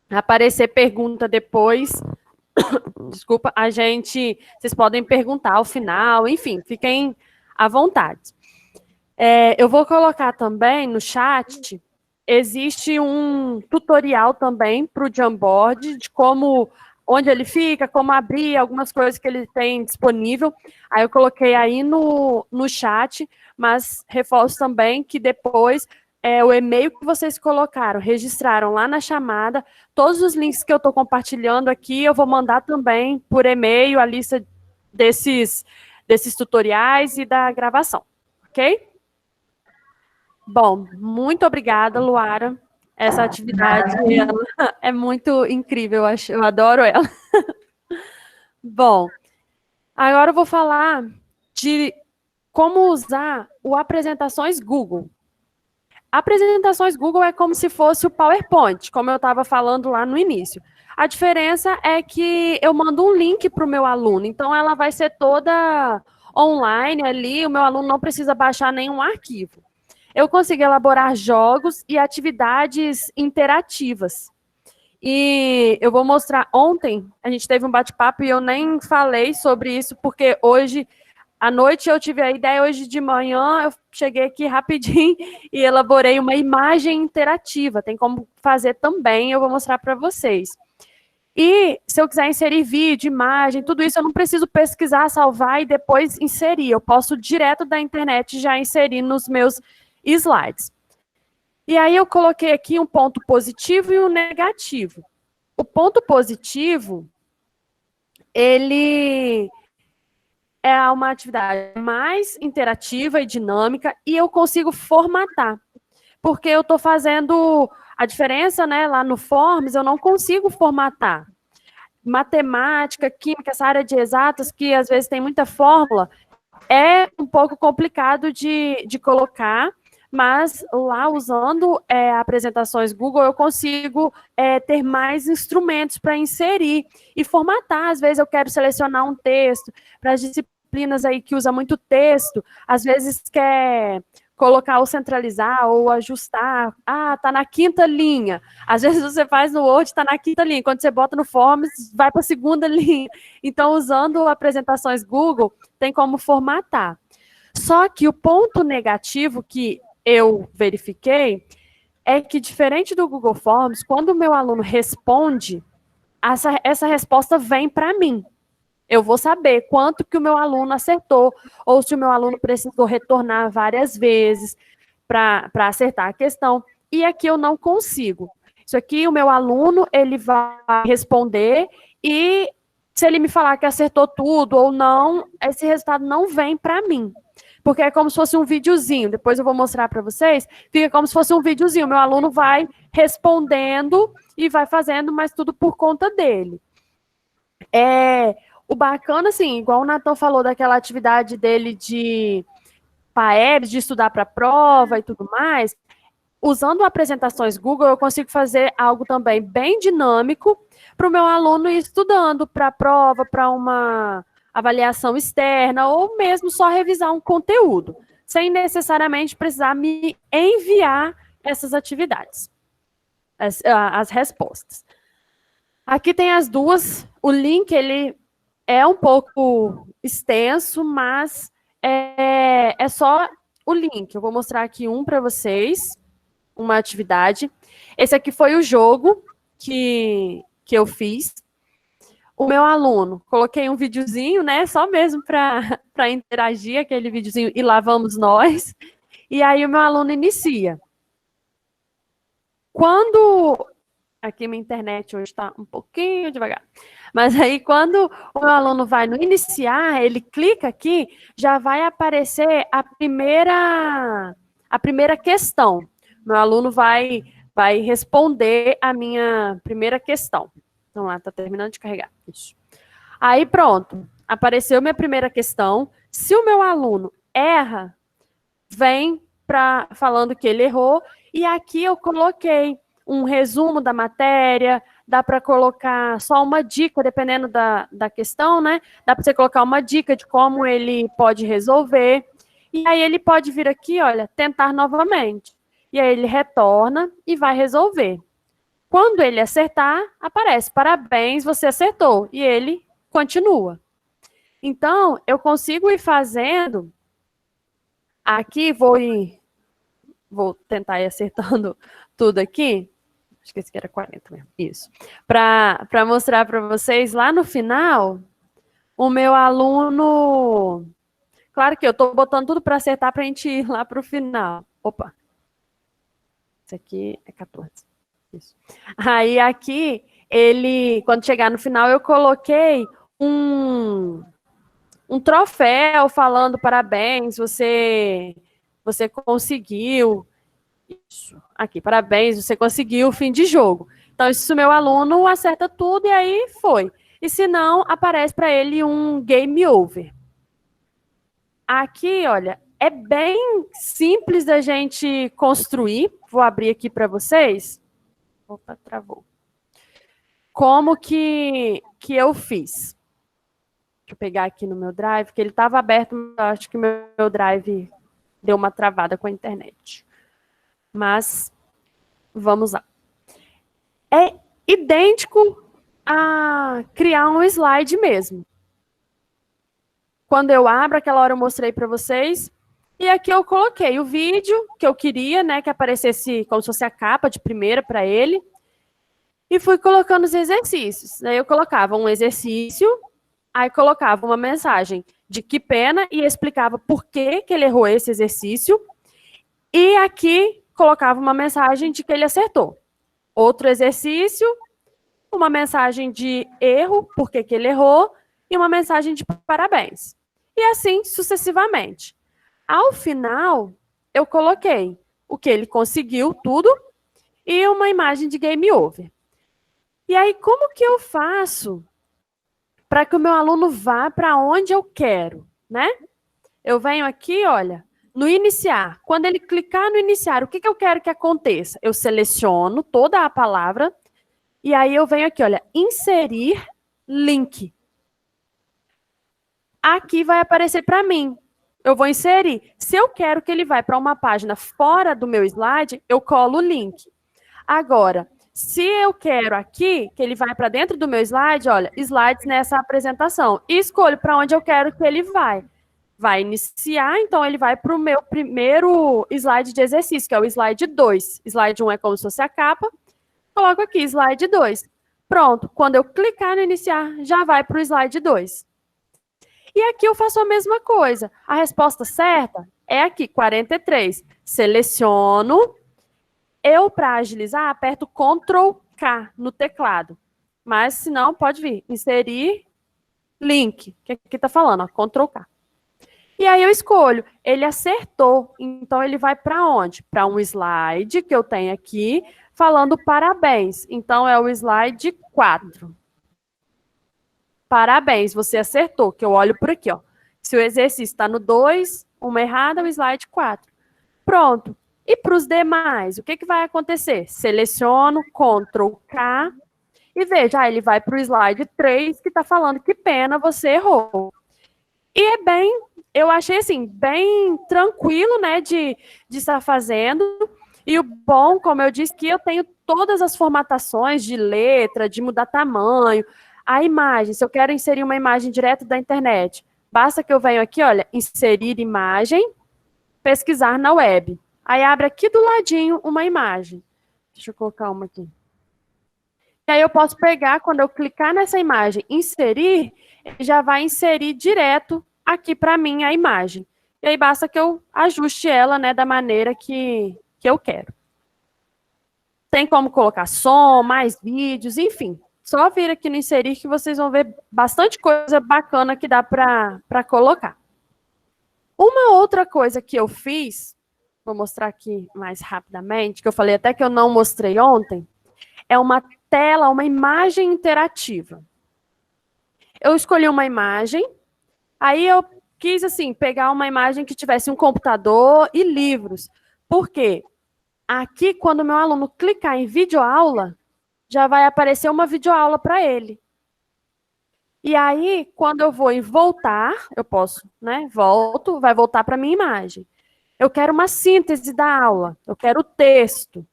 aparecer pergunta depois, desculpa, vocês podem perguntar ao final, enfim, fiquem à vontade. Eu vou colocar também no chat, existe um tutorial também para o Jamboard, de onde ele fica, como abrir, algumas coisas que ele tem disponível. Aí eu coloquei aí no chat, mas reforço também que depois o e-mail que vocês colocaram, registraram lá na chamada, todos os links que eu estou compartilhando aqui, eu vou mandar também por e-mail a lista desses tutoriais e da gravação, ok? Bom, muito obrigada, Luara. Essa atividade é muito incrível, eu adoro ela. Bom, agora eu vou falar de como usar o Apresentações Google. Apresentações Google é como se fosse o PowerPoint, como eu estava falando lá no início. A diferença é que eu mando um link para o meu aluno, então ela vai ser toda online ali, o meu aluno não precisa baixar nenhum arquivo. Eu consigo elaborar jogos e atividades interativas. E eu vou mostrar, ontem a gente teve um bate-papo e eu nem falei sobre isso, porque hoje à noite eu tive a ideia, hoje de manhã eu cheguei aqui rapidinho e elaborei uma imagem interativa. Tem como fazer também, eu vou mostrar para vocês. E se eu quiser inserir vídeo, imagem, tudo isso eu não preciso pesquisar, salvar e depois inserir. Eu posso direto da internet já inserir nos meus slides. E aí eu coloquei aqui um ponto positivo e um negativo. O ponto positivo, ele é uma atividade mais interativa e dinâmica e eu consigo formatar. Porque eu estou fazendo a diferença, né, lá no Forms, eu não consigo formatar. Matemática, química, essa área de exatas, que às vezes tem muita fórmula, é um pouco complicado de colocar, mas lá usando apresentações Google, eu consigo ter mais instrumentos para inserir e formatar. Às vezes eu quero selecionar um texto para as disciplinas aí que usa muito texto, às vezes quer colocar ou centralizar ou ajustar. Ah, tá na quinta linha. Às vezes você faz no Word, tá na quinta linha. Quando você bota no Forms, vai para a segunda linha. Então, usando apresentações Google, tem como formatar. Só que o ponto negativo que eu verifiquei é que, diferente do Google Forms, quando o meu aluno responde, essa resposta vem para mim. Eu vou saber quanto que o meu aluno acertou, ou se o meu aluno precisou retornar várias vezes para acertar a questão. E aqui eu não consigo. Isso aqui, o meu aluno, ele vai responder e se ele me falar que acertou tudo ou não, esse resultado não vem para mim. Porque é como se fosse um videozinho. Depois eu vou mostrar para vocês. Fica como se fosse um videozinho. Meu aluno vai respondendo e vai fazendo, mas tudo por conta dele. O bacana, assim, igual o Nathan falou daquela atividade dele de PAERS, de estudar para a prova e tudo mais, usando apresentações Google, eu consigo fazer algo também bem dinâmico para o meu aluno ir estudando para a prova, para uma avaliação externa, ou mesmo só revisar um conteúdo, sem necessariamente precisar me enviar essas atividades, as respostas. Aqui tem as duas. O link, ele é um pouco extenso, mas é só o link. Eu vou mostrar aqui um para vocês, uma atividade. Esse aqui foi o jogo que eu fiz. O meu aluno, coloquei um videozinho, né, só mesmo para interagir, aquele videozinho, e lá vamos nós. E aí o meu aluno inicia. Quando... Aqui minha internet hoje está um pouquinho devagar. Mas aí, quando o meu aluno vai no iniciar, ele clica aqui, já vai aparecer a primeira questão. Meu aluno vai responder a minha primeira questão. Então, lá, está terminando de carregar. Isso. Aí, pronto. Apareceu minha primeira questão. Se o meu aluno erra, vem falando que ele errou. E aqui eu coloquei um resumo da matéria, dá para colocar só uma dica, dependendo da questão, né? Dá para você colocar uma dica de como ele pode resolver. E aí ele pode vir aqui, olha, tentar novamente. E aí ele retorna e vai resolver. Quando ele acertar, aparece, parabéns, você acertou. E ele continua. Então, eu consigo ir fazendo... Aqui, vou tentar ir acertando tudo aqui. Acho que esse aqui era 40 mesmo. Isso. Para mostrar para vocês, lá no final, o meu aluno... Claro que eu estou botando tudo para acertar para a gente ir lá para o final. Opa. Esse aqui é 14. Isso. Aí aqui, quando chegar no final, eu coloquei um troféu falando parabéns, você conseguiu... Isso, aqui, parabéns, você conseguiu o fim de jogo. Então, isso o meu aluno acerta tudo e aí foi. E se não, aparece para ele um game over. Aqui, olha, é bem simples da gente construir. Vou abrir aqui para vocês. Opa, travou. Como que eu fiz? eu pegar aqui no meu Drive, que ele estava aberto, mas eu acho que meu Drive deu uma travada com a internet. Mas, vamos lá. É idêntico a criar um slide mesmo. Quando eu abro, aquela hora eu mostrei para vocês, e aqui eu coloquei o vídeo que eu queria, né, que aparecesse como se fosse a capa de primeira para ele, e fui colocando os exercícios. Daí eu colocava um exercício, aí colocava uma mensagem de que pena e explicava por que ele errou esse exercício, e aqui colocava uma mensagem de que ele acertou. Outro exercício, uma mensagem de erro, por que ele errou, e uma mensagem de parabéns. E assim sucessivamente. Ao final, eu coloquei o que ele conseguiu, tudo, e uma imagem de game over. E aí, como que eu faço para que o meu aluno vá para onde eu quero, né? Eu venho aqui, olha, no iniciar. Quando ele clicar no iniciar, o que eu quero que aconteça? Eu seleciono toda a palavra e aí eu venho aqui, olha, inserir link. Aqui vai aparecer para mim. Eu vou inserir. Se eu quero que ele vá para uma página fora do meu slide, eu colo o link. Agora, se eu quero aqui que ele vá para dentro do meu slide, olha, slides nessa apresentação, e escolho para onde eu quero que ele vai. Vai iniciar, então ele vai para o meu primeiro slide de exercício, que é o slide 2. Slide 1 é como se fosse a capa. Coloco aqui, slide 2. Pronto, quando eu clicar no iniciar, já vai para o slide 2. E aqui eu faço a mesma coisa. A resposta certa é aqui, 43. Seleciono. Eu, para agilizar, aperto Ctrl K no teclado. Mas, se não, pode vir. Inserir link. Que aqui está falando, ó, Ctrl K. E aí eu escolho. Ele acertou. Então, ele vai para onde? Para um slide que eu tenho aqui, falando parabéns. Então, é o slide 4. Parabéns, você acertou, que eu olho por aqui, ó. Se o exercício está no 2, uma errada, o slide 4. Pronto. E para os demais, o que vai acontecer? Seleciono, Ctrl K, e veja, ele vai para o slide 3, que está falando que pena, você errou. E é bem, eu achei assim, bem tranquilo, né, de estar fazendo. E o bom, como eu disse, que eu tenho todas as formatações de letra, de mudar tamanho. A imagem, se eu quero inserir uma imagem direto da internet, basta que eu venho aqui, olha, inserir imagem, pesquisar na web. Aí abre aqui do ladinho uma imagem. Deixa eu colocar uma aqui. E aí eu posso pegar, quando eu clicar nessa imagem, inserir, ele já vai inserir direto aqui para mim a imagem. E aí basta que eu ajuste ela, né, da maneira que eu quero. Tem como colocar som, mais vídeos, enfim. Só vir aqui no inserir que vocês vão ver bastante coisa bacana que dá para colocar. Uma outra coisa que eu fiz, vou mostrar aqui mais rapidamente, que eu falei até que eu não mostrei ontem, é uma tela, uma imagem interativa. Eu escolhi uma imagem, aí eu quis, assim, pegar uma imagem que tivesse um computador e livros. Por quê? Aqui, quando o meu aluno clicar em videoaula, já vai aparecer uma videoaula para ele. E aí, quando eu vou em voltar, eu posso, né, volto, vai voltar para a minha imagem. Eu quero uma síntese da aula, eu quero o texto.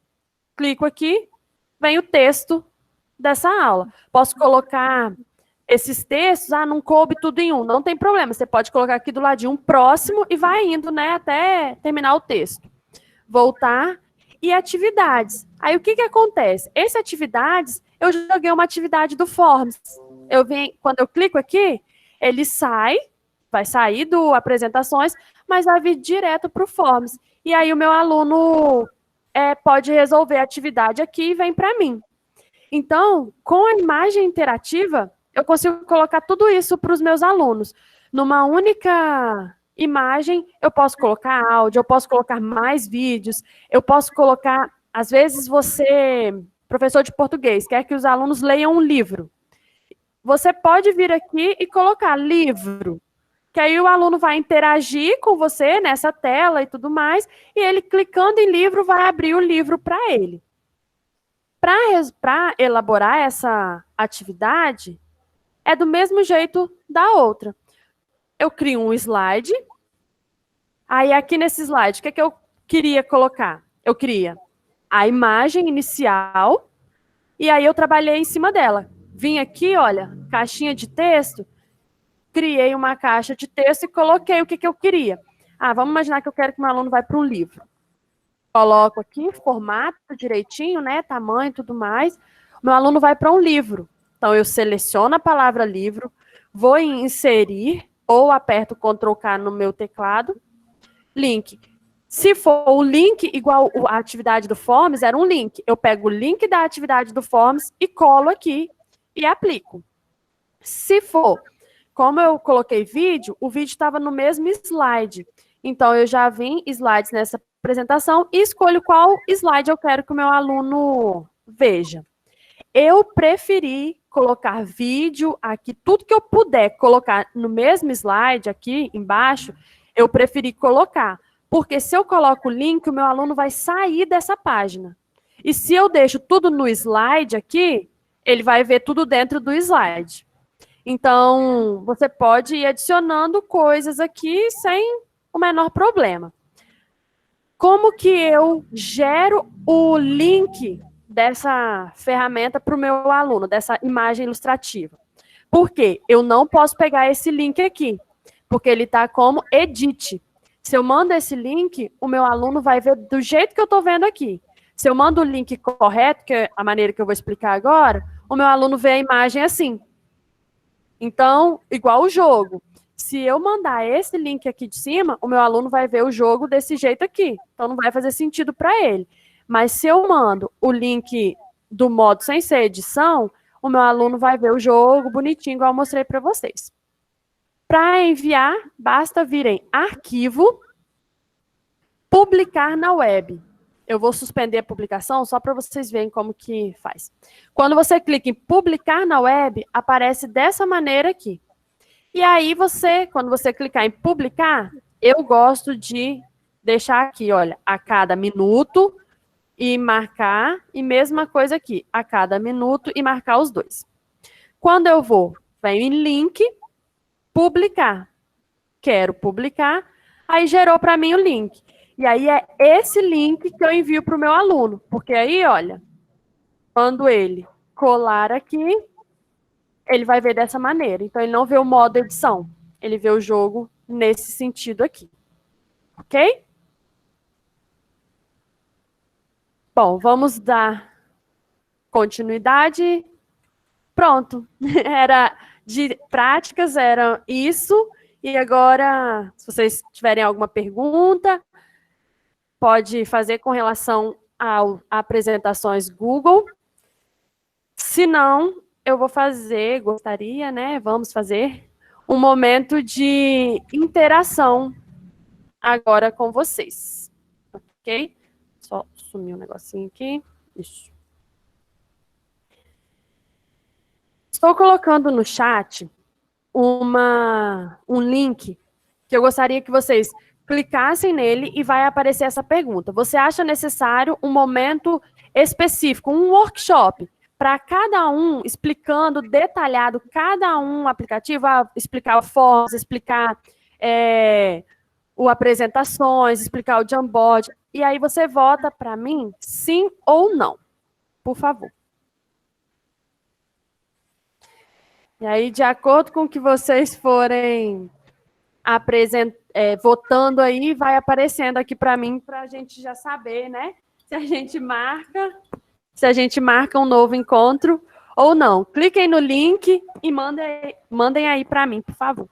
Clico aqui, vem o texto dessa aula. Posso colocar esses textos, não coube tudo em um, não tem problema. Você pode colocar aqui do ladinho um próximo e vai indo, né, até terminar o texto. Voltar e atividades. Aí o que acontece? Essas atividades, eu joguei uma atividade do Forms. Quando eu clico aqui, ele vai sair do apresentações, mas vai vir direto para o Forms. E aí o meu aluno pode resolver a atividade aqui e vem para mim. Então, com a imagem interativa, eu consigo colocar tudo isso para os meus alunos. Numa única imagem, eu posso colocar áudio, eu posso colocar mais vídeos, eu posso colocar, às vezes você, professor de português, quer que os alunos leiam um livro. Você pode vir aqui e colocar livro, que aí o aluno vai interagir com você nessa tela e tudo mais, e ele clicando em livro vai abrir o livro para ele. Para elaborar essa atividade, é do mesmo jeito da outra. Eu crio um slide. Aí, aqui nesse slide, o que é que eu queria colocar? Eu queria a imagem inicial e aí eu trabalhei em cima dela. Vim aqui, olha, caixinha de texto, criei uma caixa de texto e coloquei o que eu queria. Ah, vamos imaginar que eu quero que meu aluno vá para um livro. Coloco aqui, formato direitinho, né, tamanho e tudo mais. Meu aluno vai para um livro. Então, eu seleciono a palavra livro, vou em inserir, ou aperto Ctrl K no meu teclado, link. Se for o link igual a atividade do Forms, era um link. Eu pego o link da atividade do Forms e colo aqui e aplico. Se for, como eu coloquei vídeo, o vídeo estava no mesmo slide. Então, eu já vim slides nessa apresentação e escolho qual slide eu quero que o meu aluno veja. Eu preferi colocar vídeo aqui, tudo que eu puder colocar no mesmo slide aqui embaixo, eu preferi colocar. Porque se eu coloco o link, o meu aluno vai sair dessa página. E se eu deixo tudo no slide aqui, ele vai ver tudo dentro do slide. Então, você pode ir adicionando coisas aqui sem o menor problema. Como que eu gero o link dessa ferramenta para o meu aluno, dessa imagem ilustrativa? Por quê? Eu não posso pegar esse link aqui, porque ele está como edit. Se eu mando esse link, o meu aluno vai ver do jeito que eu estou vendo aqui. Se eu mando o link correto, que é a maneira que eu vou explicar agora, o meu aluno vê a imagem assim. Então, igual o jogo. Se eu mandar esse link aqui de cima, o meu aluno vai ver o jogo desse jeito aqui. Então, não vai fazer sentido para ele. Mas se eu mando o link do modo sem ser edição, o meu aluno vai ver o jogo bonitinho, igual eu mostrei para vocês. Para enviar, basta vir em Arquivo, Publicar na Web. Eu vou suspender a publicação só para vocês verem como que faz. Quando você clica em Publicar na Web, aparece dessa maneira aqui. E aí, quando você clicar em Publicar, eu gosto de deixar aqui, olha, a cada minuto e marcar, e mesma coisa aqui, a cada minuto e marcar os dois. Quando eu venho em Link, Publicar. Quero publicar, aí gerou para mim o link. E aí é esse link que eu envio para o meu aluno. Porque aí, olha, quando ele colar aqui, ele vai ver dessa maneira. Então, ele não vê o modo edição. Ele vê o jogo nesse sentido aqui. Ok? Bom, vamos dar continuidade. Pronto. Era de práticas, era isso. E agora, se vocês tiverem alguma pergunta, pode fazer com relação a apresentações Google. Se não, eu vou fazer, gostaria, né? Vamos fazer um momento de interação agora com vocês. Ok? Só sumir um negocinho aqui. Isso. Estou colocando no chat um link que eu gostaria que vocês clicassem nele e vai aparecer essa pergunta. Você acha necessário um momento específico, um workshop, para cada um, explicando detalhado cada um aplicativo, explicar o Forms, explicar o apresentações, explicar o Jamboard, e aí você vota para mim sim ou não, por favor. E aí, de acordo com o que vocês forem votando aí, vai aparecendo aqui para mim, para a gente já saber, né? Se a gente marca um novo encontro ou não. Cliquem no link e mandem aí para mim, por favor.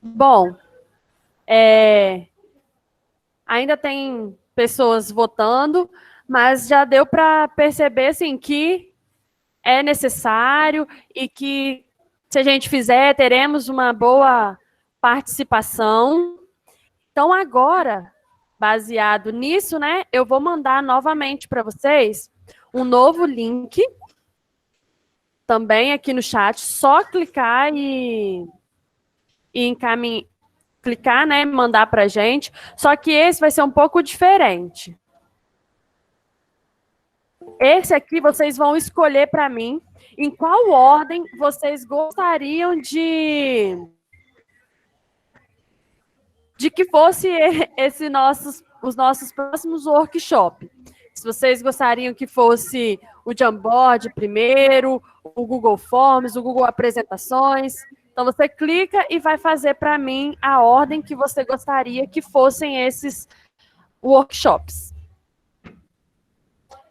Bom, ainda tem pessoas votando, mas já deu para perceber assim, que é necessário e que, se a gente fizer, teremos uma boa participação. Então, agora, baseado nisso, né, eu vou mandar novamente para vocês um novo link, também aqui no chat, só clicar e clicar, né, mandar para a gente, só que esse vai ser um pouco diferente. Esse aqui vocês vão escolher para mim em qual ordem vocês gostariam de que fosse os nossos próximos workshops. Se vocês gostariam que fosse o Jamboard primeiro, o Google Forms, o Google Apresentações. Então, você clica e vai fazer para mim a ordem que você gostaria que fossem esses workshops.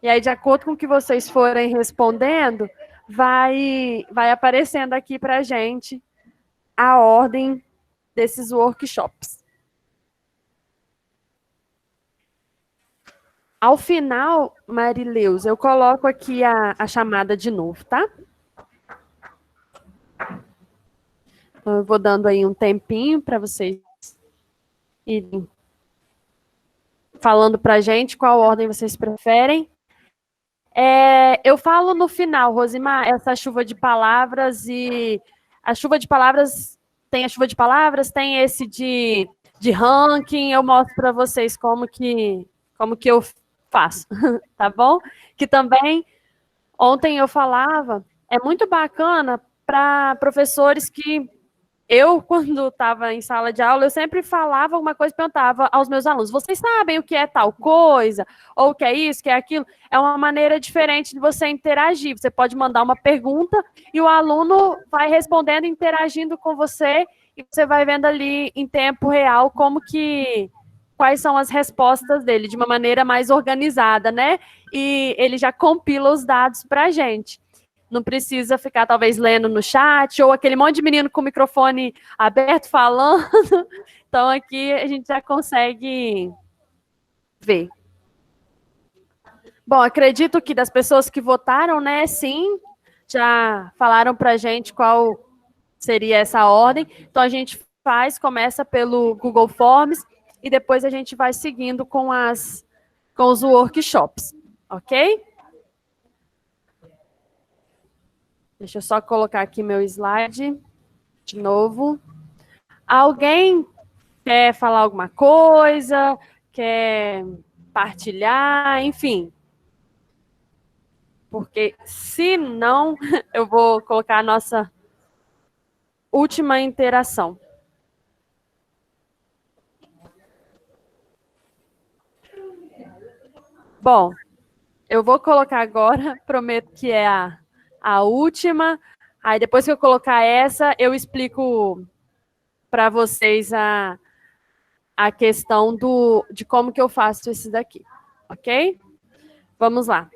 E aí, de acordo com o que vocês forem respondendo, vai aparecendo aqui para a gente a ordem desses workshops. Ao final, Marileus, eu coloco aqui a chamada de novo, tá? Então, eu vou dando aí um tempinho para vocês irem falando para a gente qual ordem vocês preferem. Eu falo no final, Rosimar, essa chuva de palavras e a chuva de palavras tem a chuva de palavras, tem esse de ranking, eu mostro para vocês como que eu faço, tá bom? Que também, ontem eu falava, é muito bacana para professores que quando estava em sala de aula, eu sempre falava alguma coisa e perguntava aos meus alunos, vocês sabem o que é tal coisa? Ou o que é isso, o que é aquilo? É uma maneira diferente de você interagir. Você pode mandar uma pergunta e o aluno vai respondendo, interagindo com você, e você vai vendo ali em tempo real quais são as respostas dele, de uma maneira mais organizada, né? E ele já compila os dados para a gente. Não precisa ficar, talvez, lendo no chat, ou aquele monte de menino com o microfone aberto falando. Então, aqui a gente já consegue ver. Bom, acredito que das pessoas que votaram, né, sim, já falaram para a gente qual seria essa ordem. Então, a gente começa pelo Google Forms, e depois a gente vai seguindo com os workshops, ok? Deixa eu só colocar aqui meu slide de novo. Alguém quer falar alguma coisa? Quer partilhar? Enfim. Porque, se não, eu vou colocar a nossa última interação. Bom, eu vou colocar agora, prometo que é a última. Aí, depois que eu colocar essa, eu explico para vocês a questão de como que eu faço isso daqui, ok? Vamos lá.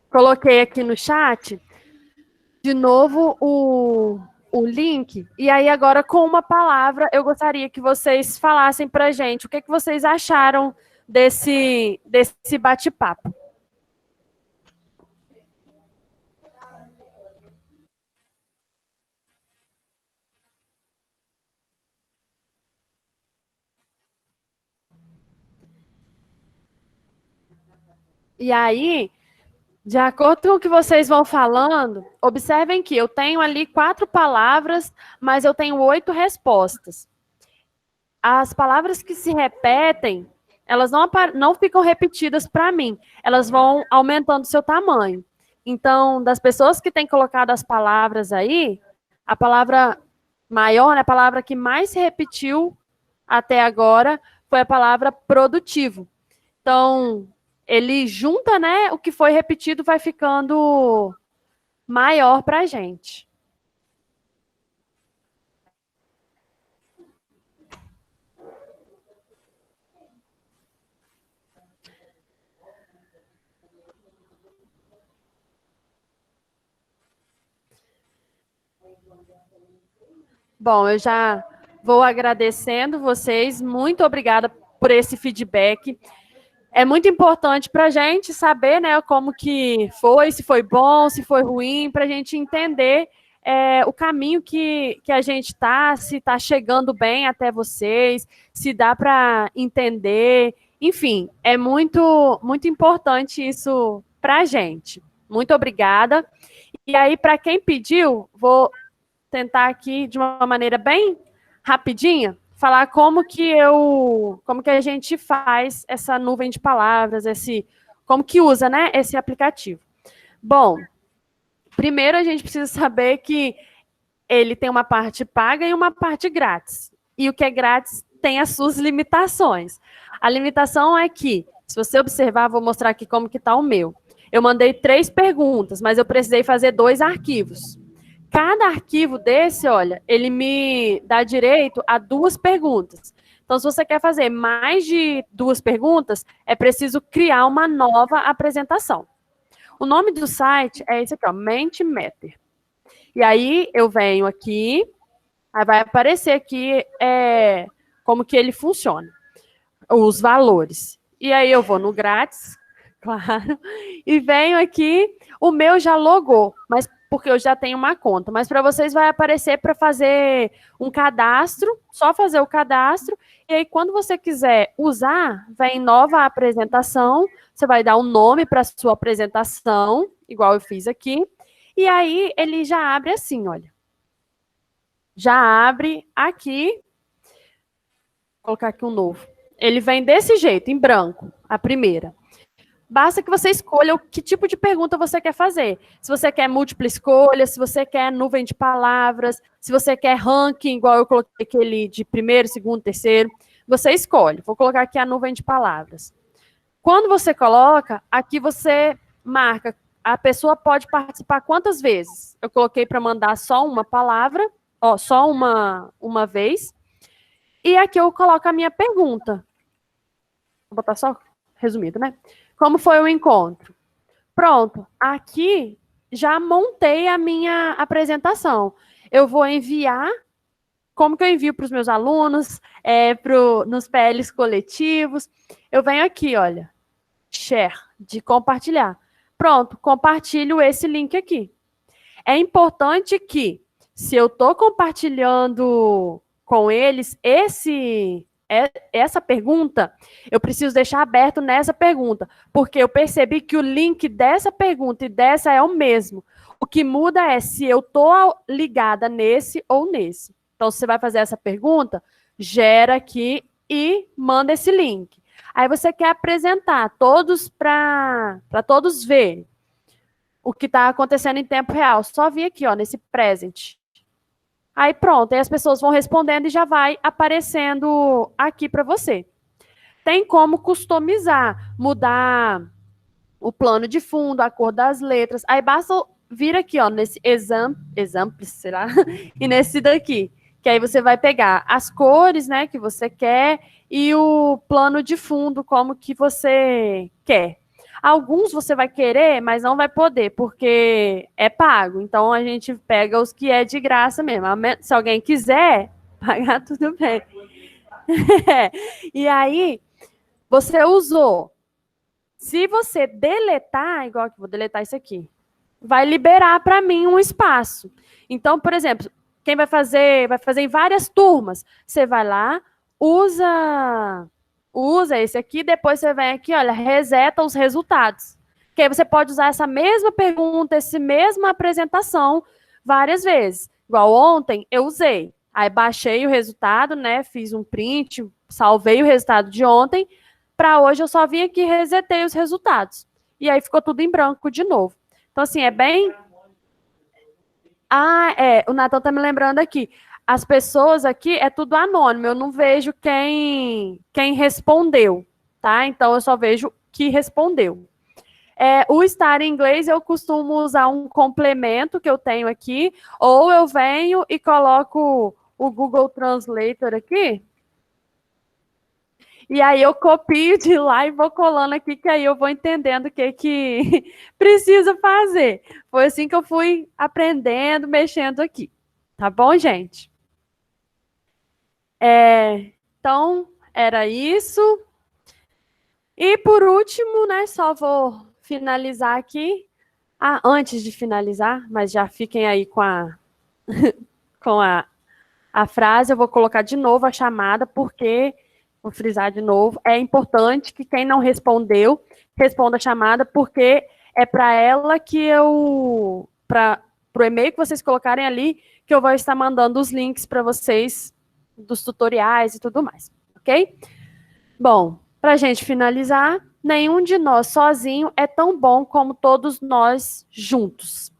Coloquei aqui no chat, de novo, o link. E aí, agora, com uma palavra, eu gostaria que vocês falassem para a gente o que vocês acharam desse bate-papo. E aí, de acordo com o que vocês vão falando, observem que eu tenho ali 4 palavras, mas eu tenho 8 respostas. As palavras que se repetem, elas não ficam repetidas para mim, elas vão aumentando seu tamanho. Então, das pessoas que têm colocado as palavras aí, a palavra maior, né, a palavra que mais se repetiu até agora, foi a palavra produtivo. Então, ele junta, né, o que foi repetido vai ficando maior para a gente. Bom, eu já vou agradecendo vocês, muito obrigada por esse feedback. É muito importante para a gente saber, né, como que foi, se foi bom, se foi ruim, para a gente entender o caminho que a gente está, se está chegando bem até vocês, se dá para entender. Enfim, é muito, muito importante isso para a gente. Muito obrigada. E aí, para quem pediu, vou tentar aqui, de uma maneira bem rapidinha, falar como que a gente faz essa nuvem de palavras, como que usa, né, esse aplicativo. Bom, primeiro a gente precisa saber que ele tem uma parte paga e uma parte grátis. E o que é grátis tem as suas limitações. A limitação é que, se você observar, vou mostrar aqui como que está o meu. Eu mandei 3 perguntas, mas eu precisei fazer 2 arquivos. Cada arquivo desse, olha, ele me dá direito a 2 perguntas. Então, se você quer fazer mais de 2 perguntas, é preciso criar uma nova apresentação. O nome do site é esse aqui, ó, Mentimeter. E aí, eu venho aqui, aí vai aparecer aqui como que ele funciona, os valores. E aí, eu vou no grátis, claro, e venho aqui, o meu já logou, mas porque eu já tenho uma conta, mas para vocês vai aparecer para fazer um cadastro, só fazer o cadastro, e aí quando você quiser usar, vem nova apresentação, você vai dar um nome para a sua apresentação, igual eu fiz aqui, e aí ele já abre assim, olha. Já abre aqui, vou colocar aqui um novo. Ele vem desse jeito, em branco, a primeira. Basta que você escolha o que tipo de pergunta você quer fazer. Se você quer múltipla escolha, se você quer nuvem de palavras, se você quer ranking, igual eu coloquei aquele de primeiro, segundo, terceiro, você escolhe. Vou colocar aqui a nuvem de palavras. Quando você coloca, aqui você marca, a pessoa pode participar quantas vezes? Eu coloquei para mandar só uma palavra, só uma vez. E aqui eu coloco a minha pergunta. Vou botar só resumido, né? Como foi o encontro? Pronto, aqui já montei a minha apresentação. Eu vou enviar, como que eu envio para os meus alunos, nos PLs coletivos. Eu venho aqui, olha, share, de compartilhar. Pronto, compartilho esse link aqui. É importante que, se eu estou compartilhando com eles essa pergunta, eu preciso deixar aberto nessa pergunta, porque eu percebi que o link dessa pergunta e dessa é o mesmo. O que muda é se eu estou ligada nesse ou nesse. Então, se você vai fazer essa pergunta, gera aqui e manda esse link. Aí você quer apresentar todos para todos verem o que está acontecendo em tempo real. Só vir aqui, ó, nesse present. Aí pronto, aí as pessoas vão respondendo e já vai aparecendo aqui para você. Tem como customizar, mudar o plano de fundo, a cor das letras. Aí basta vir aqui, ó, nesse example, será? E nesse daqui, que aí você vai pegar as cores, né, que você quer e o plano de fundo, como que você quer. Alguns você vai querer, mas não vai poder, porque é pago. Então, a gente pega os que é de graça mesmo. Se alguém quiser pagar, tudo bem. E aí, você usou. Se você deletar, igual que vou deletar isso aqui, vai liberar para mim um espaço. Então, por exemplo, quem vai fazer em várias turmas. Você vai lá, usa esse aqui, depois você vem aqui, olha, reseta os resultados. Que aí você pode usar essa mesma pergunta, essa mesma apresentação várias vezes. Igual ontem, eu usei. Aí baixei o resultado, né? Fiz um print, salvei o resultado de ontem. Para hoje, eu só vim aqui e resetei os resultados. E aí ficou tudo em branco de novo. Então, assim, é bem... o Nathan tá me lembrando aqui. As pessoas aqui é tudo anônimo, eu não vejo quem respondeu, tá? Então, eu só vejo que respondeu. O estar em inglês, eu costumo usar um complemento que eu tenho aqui, ou eu venho e coloco o Google Translator aqui, e aí eu copio de lá e vou colando aqui, que aí eu vou entendendo o que precisa fazer. Foi assim que eu fui aprendendo, mexendo aqui. Tá bom, gente? Então, era isso. E por último, né, só vou finalizar aqui. Antes de finalizar, mas já fiquem aí com a frase, eu vou colocar de novo a chamada, porque, vou frisar de novo, é importante que quem não respondeu, responda a chamada, porque é para ela que para o e-mail que vocês colocarem ali, que eu vou estar mandando os links para vocês, dos tutoriais e tudo mais, ok? Bom, para a gente finalizar, nenhum de nós sozinho é tão bom como todos nós juntos.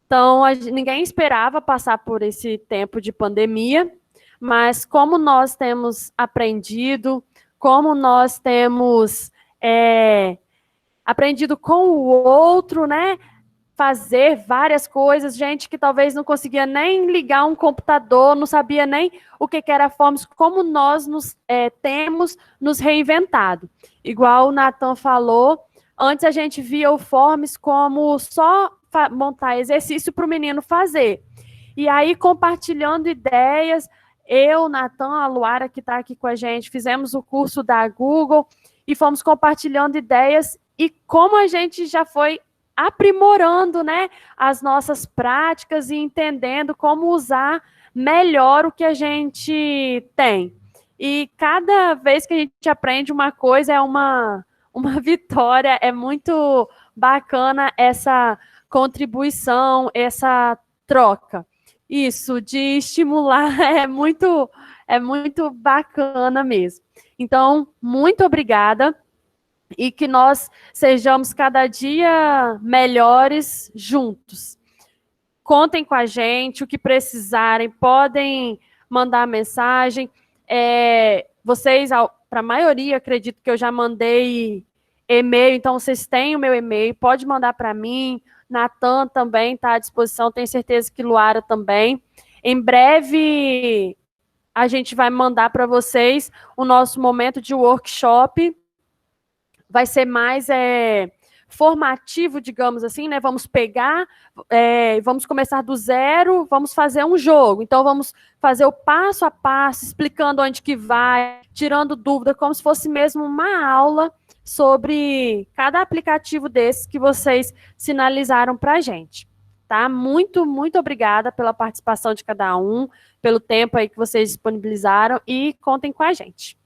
Então, ninguém esperava passar por esse tempo de pandemia, mas como nós temos aprendido, como nós temos aprendido com o outro, né? Fazer várias coisas, gente que talvez não conseguia nem ligar um computador, não sabia nem o que era Forms, como nós temos nos reinventado. Igual o Nathan falou, antes a gente via o Forms como só montar exercício para o menino fazer. E aí, compartilhando ideias, eu, Nathan, a Luara, que está aqui com a gente, fizemos o curso da Google e fomos compartilhando ideias e como a gente já foi aprimorando, né, as nossas práticas e entendendo como usar melhor o que a gente tem. E cada vez que a gente aprende uma coisa é uma vitória, é muito bacana essa contribuição, essa troca. Isso, de estimular, é muito bacana mesmo. Então, muito obrigada. E que nós sejamos cada dia melhores juntos. Contem com a gente, o que precisarem, podem mandar mensagem. Vocês, para a maioria, acredito que eu já mandei e-mail, então vocês têm o meu e-mail, pode mandar para mim. Nathan também está à disposição, tenho certeza que Luara também. Em breve, a gente vai mandar para vocês o nosso momento de workshop. Vai ser mais formativo, digamos assim, né? Vamos pegar, vamos começar do zero, vamos fazer um jogo. Então, vamos fazer o passo a passo, explicando onde que vai, tirando dúvida, como se fosse mesmo uma aula sobre cada aplicativo desses que vocês sinalizaram para a gente. Tá? Muito, muito obrigada pela participação de cada um, pelo tempo aí que vocês disponibilizaram e contem com a gente.